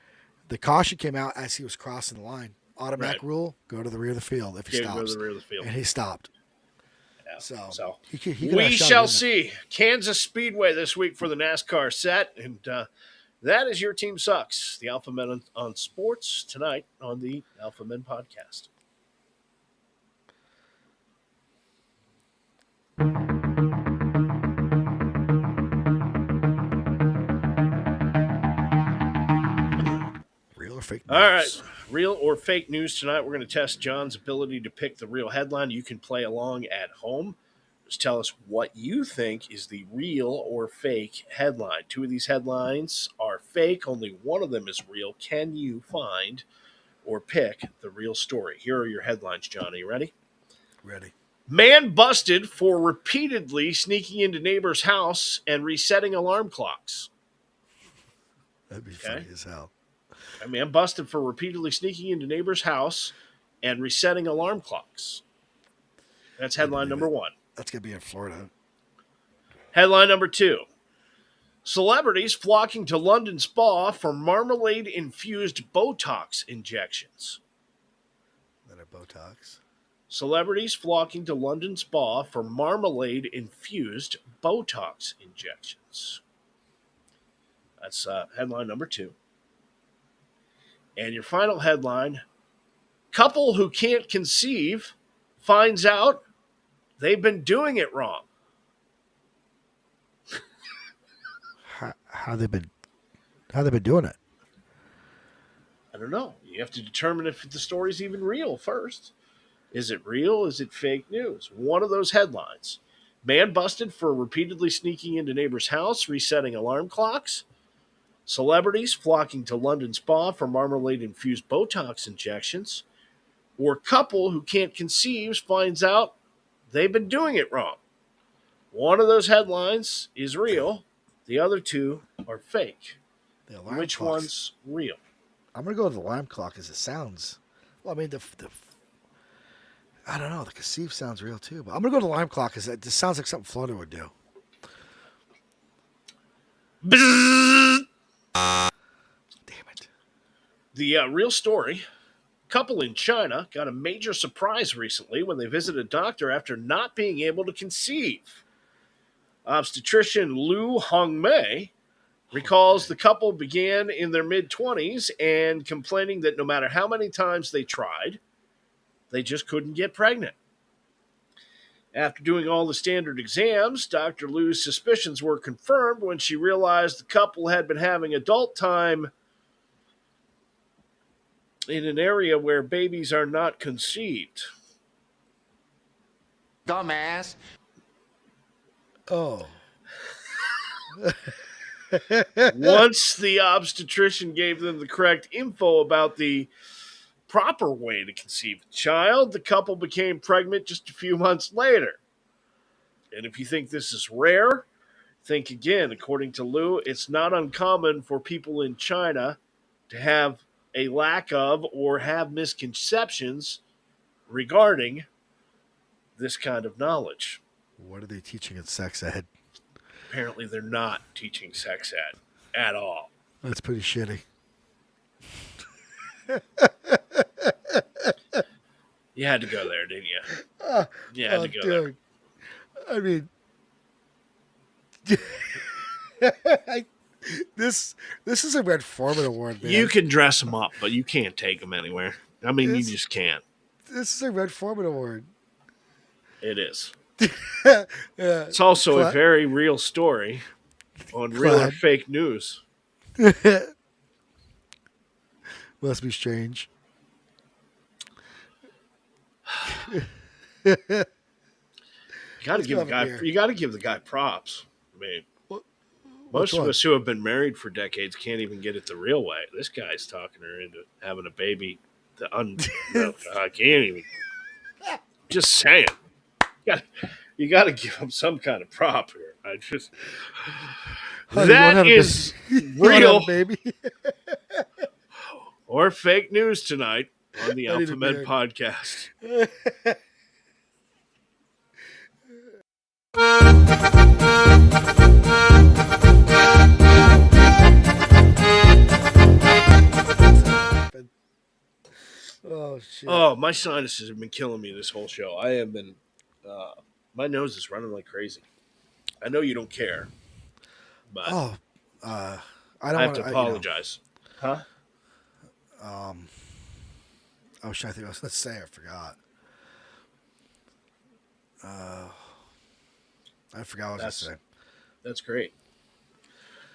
The caution came out as he was crossing the line. Automatic rule: go to the rear of the field if he stops. Go to the rear of the field. And he stopped. Yeah. So he we shall see. Kansas Speedway this week for the NASCAR set, and that is Your Team Sucks. The Alpha Men on Sports tonight on the Alpha Men podcast. Real or fake news? All right. Real or fake news tonight. We're going to test John's ability to pick the real headline. You can play along at home. Just tell us what you think is the real or fake headline. 2 of these headlines are fake. Only one of them is real. Can you find or pick the real story? Here are your headlines, John. Are you ready? Ready. Man busted for repeatedly sneaking into neighbor's house and resetting alarm clocks. That'd be funny as hell. A man busted for repeatedly sneaking into neighbor's house and resetting alarm clocks. That's headline number 1. That's going to be in Florida. Headline number 2. Celebrities flocking to London spa for marmalade-infused Botox injections. That are Botox. Celebrities flocking to London spa for marmalade-infused Botox injections. That's headline number 2. And your final headline, couple who can't conceive finds out they've been doing it wrong. How they been doing it? I don't know. You have to determine if the story's even real first. Is it real? Is it fake news? One of those headlines. Man busted for repeatedly sneaking into neighbor's house, resetting alarm clocks. Celebrities flocking to London spa for marmalade-infused Botox injections. Or couple who can't conceive finds out they've been doing it wrong. One of those headlines is real. The other 2 are fake. Which one's real? I'm going to go with the alarm clock as it sounds. Well, I mean, I don't know. The conceive sounds real too. But I'm going to go to the alarm clock because it just sounds like something Florida would do. Bzzz. Damn it. The real story. Couple in China got a major surprise recently when they visited a doctor after not being able to conceive. Obstetrician Liu Hongmei recalls the couple began in their mid-20s and complaining that no matter how many times they tried, they just couldn't get pregnant. After doing all the standard exams, Dr. Liu's suspicions were confirmed when she realized the couple had been having adult time in an area where babies are not conceived. Dumbass. Oh. Once the obstetrician gave them the correct info about the proper way to conceive a child, the couple became pregnant just a few months later. And if you think this is rare, think again. According to Liu, it's not uncommon for people in China to have a lack of or have misconceptions regarding this kind of knowledge. What are they teaching in sex ed? Apparently they're not teaching sex ed at all. That's pretty shitty. You had to go there, didn't you? You had Oh, to go there. dude. I mean, this is a Red Foreman award, man. You can dress them up, but you can't take them anywhere. I mean, you It's- just can't. This is a Red Foreman award. It is. Yeah. It's also a Cla- very real story on real or Glad. fake news. Must be strange. You got to Let's give go the have a guy. beer. You got to give the guy props. I mean, Which most of one? us who have been married for decades can't even get it the real way. This guy's talking her into having a baby. No, I can't even. Just saying. You got to give him some kind of prop here. I just Honey, you wanna that have a is You wanna have real a baby. or fake news tonight on the I need Alpha a Men beer. podcast. Oh shit. Oh, my sinuses have been killing me this whole show. I have been. My nose is running like crazy. I know you don't care, but Oh, I don't I have want to apologize. Huh? I was trying to think. Let's say I forgot. I forgot what I was going to say. That's great.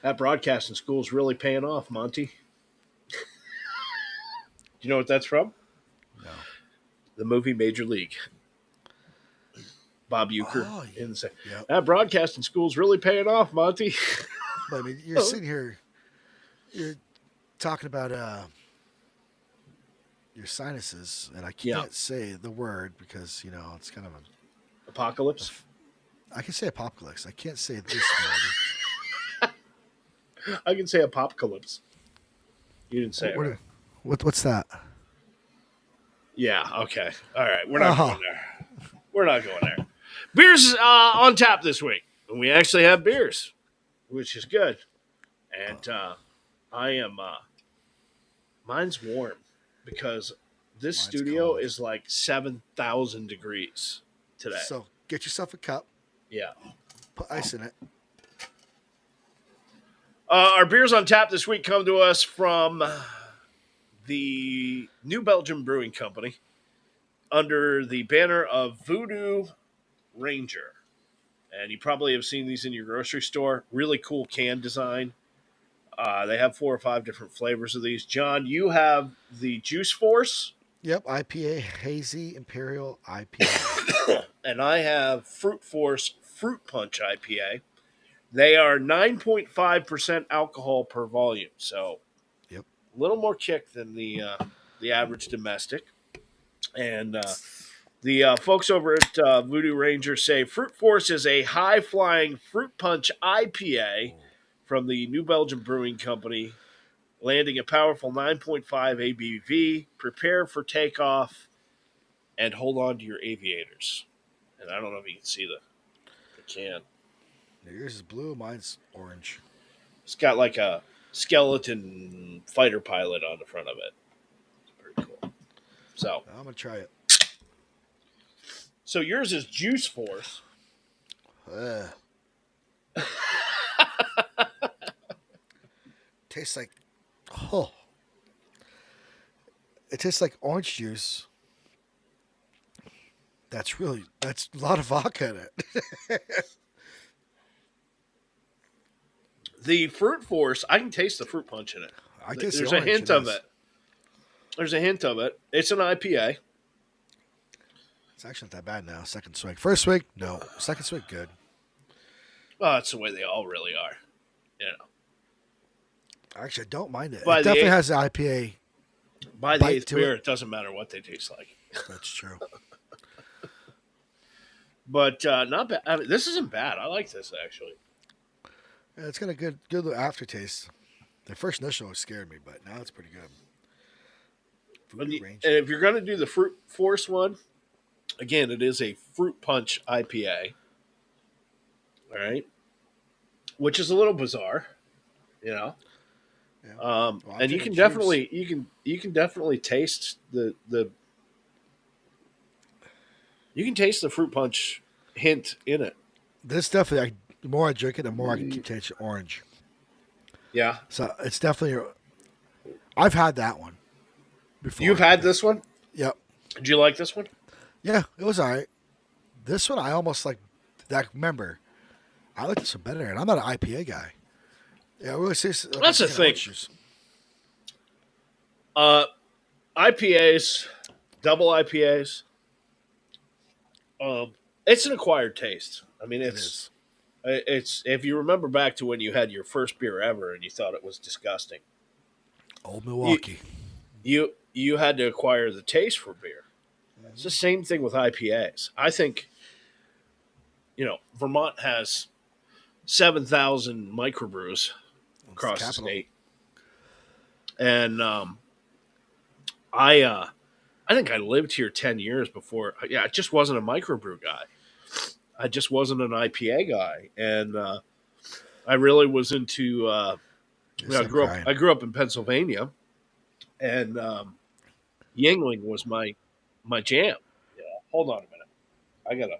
That broadcast in school is really paying off, Monty. Do you know what that's from? No. The movie Major League. Bob Euchre Oh, in the yep. That broadcast in school is really paying off, Monty. But I mean, you're sitting here, you're talking about your sinuses, and I can't say the word because it's kind of Apocalypse. I can say apocalypse. I can't say this word. I can say apocalypse. You didn't say it. Right. What's that? Yeah. Okay. All right. We're not going there. We're not going there. Beers on tap this week. And we actually have beers, which is good. And I am. Mine's warm because this studio cold. is like 7,000 degrees today. So get yourself a cup. Yeah. Put ice in it. Our beers on tap this week come to us from the New Belgium Brewing Company under the banner of Voodoo Ranger. And you probably have seen these in your grocery store. Really cool can design. They have 4 or 5 different flavors of these. John, you have the Juice Force. Yep, IPA, Hazy Imperial IPA. And I have Fruit Force Fruit Punch IPA. They are 9.5% alcohol per volume. So Yep. a little more kick than the average domestic. And the folks over at Voodoo Ranger say Fruit Force is a high-flying fruit punch IPA from the New Belgium Brewing Company, landing a powerful 9.5 ABV. Prepare for takeoff and hold on to your aviators. And I don't know if you can see the can. Yours is blue, mine's orange. It's got like a skeleton fighter pilot on the front of it. It's pretty cool. So I'm going to try it. So yours is Juice Force. Tastes like, it tastes like orange juice. That's a lot of vodka in it. The Fruit Force, I can taste the fruit punch in it. I can see There's a orange, hint of it. There's a hint of it. It's an IPA. It's actually not that bad now. Second swig. First swig, no. Second swig, good. Oh, that's the way they all really are. You know. Actually, I don't mind it. By It the definitely eighth- has the IPA. By the bite eighth to beer, it. it doesn't matter what they taste like. That's true. But not bad. I mean, this isn't bad. I like this, actually. Yeah, it's got a good little aftertaste. The first initial scared me, but now it's pretty good. And Voodoo Ranger. if you're going to do the Fruit Force one, again, it is a fruit punch IPA. All right. Which is a little bizarre, you know. Yeah. Well, I'm And you thinking can juice. definitely taste the you can taste the fruit punch hint in it. This definitely, the more I drink it, the more I can keep tasting orange. Yeah, So it's definitely. I've had that one before. you've had this one. Yep. Did you like this one? Yeah, it was all right. This one I almost like. That remember, I like this one better, and I'm not an IPA guy. Yeah, we always say That's the thing. Juice. IPAs, double IPAs. It's an acquired taste. I mean, It is. it's if you remember back to when you had your first beer ever and you thought it was disgusting. Old Milwaukee. You had to acquire the taste for beer. It's the same thing with IPAs. I think, Vermont has 7,000 microbrews across the capital. state, and I think I lived here 10 years before. Yeah, I just wasn't a microbrew guy. I just wasn't an IPA guy, and I really was into. I grew up in Pennsylvania, and Yingling was my jam. Yeah, hold on a minute. I gotta.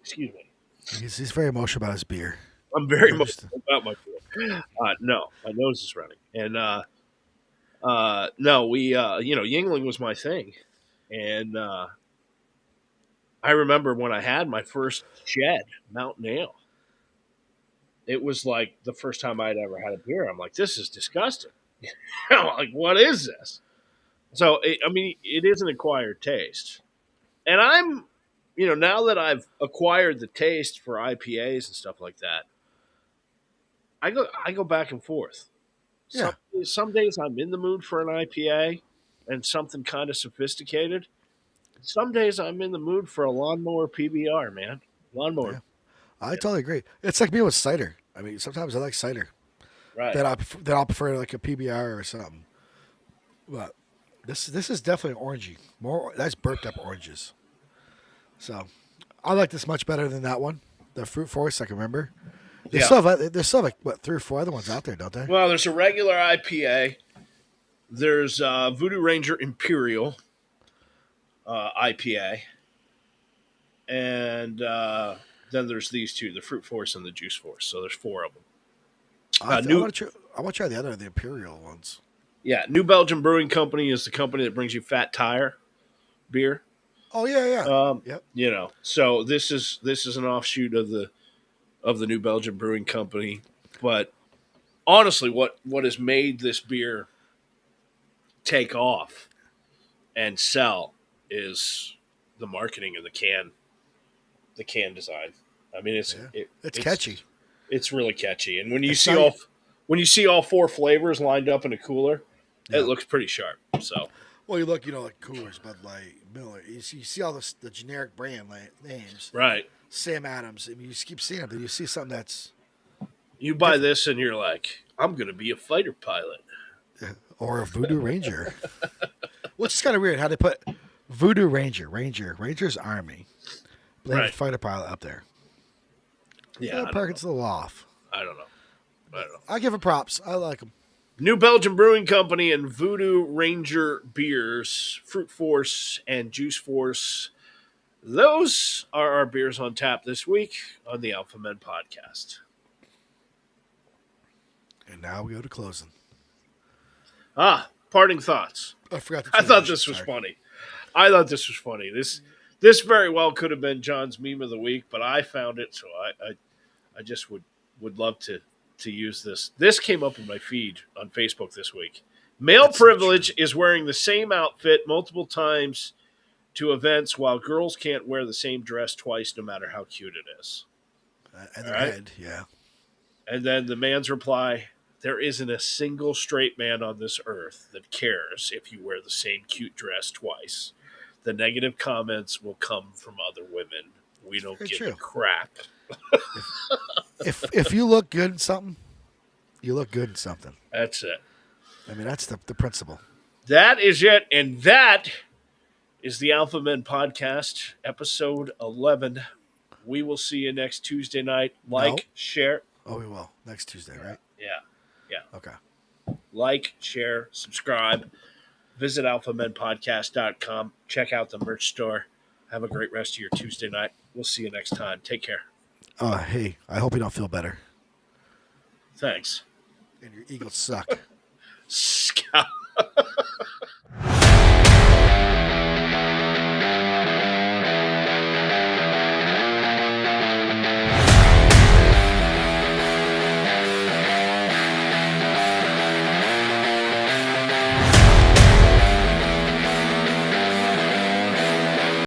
Excuse me. He's very emotional about his beer. I'm very emotional about my beer. No, my nose is running, and no, we Yingling was my thing, and I remember when I had my first shed Mountain Ale. It was like the first time I'd ever had a beer. I'm like, this is disgusting. I'm like, what is this? So, it is an acquired taste. And I'm, now that I've acquired the taste for IPAs and stuff like that, I go back and forth. Yeah. Some days I'm in the mood for an IPA and something kind of sophisticated. Some days I'm in the mood for a lawnmower PBR, man. Lawnmower. Yeah. I totally agree. It's like me with cider. I mean, sometimes I like cider. Right. That I'll prefer like a PBR or something. But this is definitely orangey. More that's burped up oranges. So I like this much better than that one. The Fruit Force, I can remember. There's still like what 3 or 4 other ones out there, don't they? Well, there's a regular IPA. There's Voodoo Ranger Imperial IPA, and then there's these two: the Fruit Force and the Juice Force. So there's 4 of them. I want to try the Imperial ones. Yeah, New Belgium Brewing Company is the company that brings you Fat Tire beer. Oh yeah. Yep. So this is an offshoot of the New Belgium Brewing Company. But honestly, what has made this beer take off and sell is the marketing of the can design. I mean, it's catchy. It's really catchy, and when you see all 4 flavors lined up in a cooler, it looks pretty sharp. So, well, you look, like Coolers, Bud Light, Miller. You see all the generic brand names, right? Sam Adams. I mean, you just keep seeing them. Then you see something that's you buy this, and you're like, I'm going to be a fighter pilot, or a Voodoo Ranger. Which is kind of weird how they put Voodoo Ranger's Army, right? Fighter pilot up there. Yeah, Perkins a little off. I don't know. I give him props. I like him. New Belgium Brewing Company and Voodoo Ranger beers, Fruit Force and Juice Force. Those are our beers on tap this week on the Alpha Men podcast. And now we go to closing. Parting thoughts. I forgot. I thought this was funny. This very well could have been John's meme of the week, but I found it, so I just would love to use this. This came up in my feed on Facebook this week. Male privilege is wearing the same outfit multiple times to events while girls can't wear the same dress twice no matter how cute it is. And their head, yeah. And then the man's reply, there isn't a single straight man on this earth that cares if you wear the same cute dress twice. The negative comments will come from other women. We don't give a crap. If you look good in something, you look good in something. That's it. I mean, that's the principle. That is it. And that is the Alpha Men Podcast, episode 11. We will see you next Tuesday night. Share. Oh, we will. Next Tuesday, right? Yeah. Yeah. Okay. Like, share, subscribe. Visit alphamenpodcast.com. Check out the merch store. Have a great rest of your Tuesday night. We'll see you next time. Take care. Hey, I hope you don't feel better. Thanks. And your Eagles suck. Scout.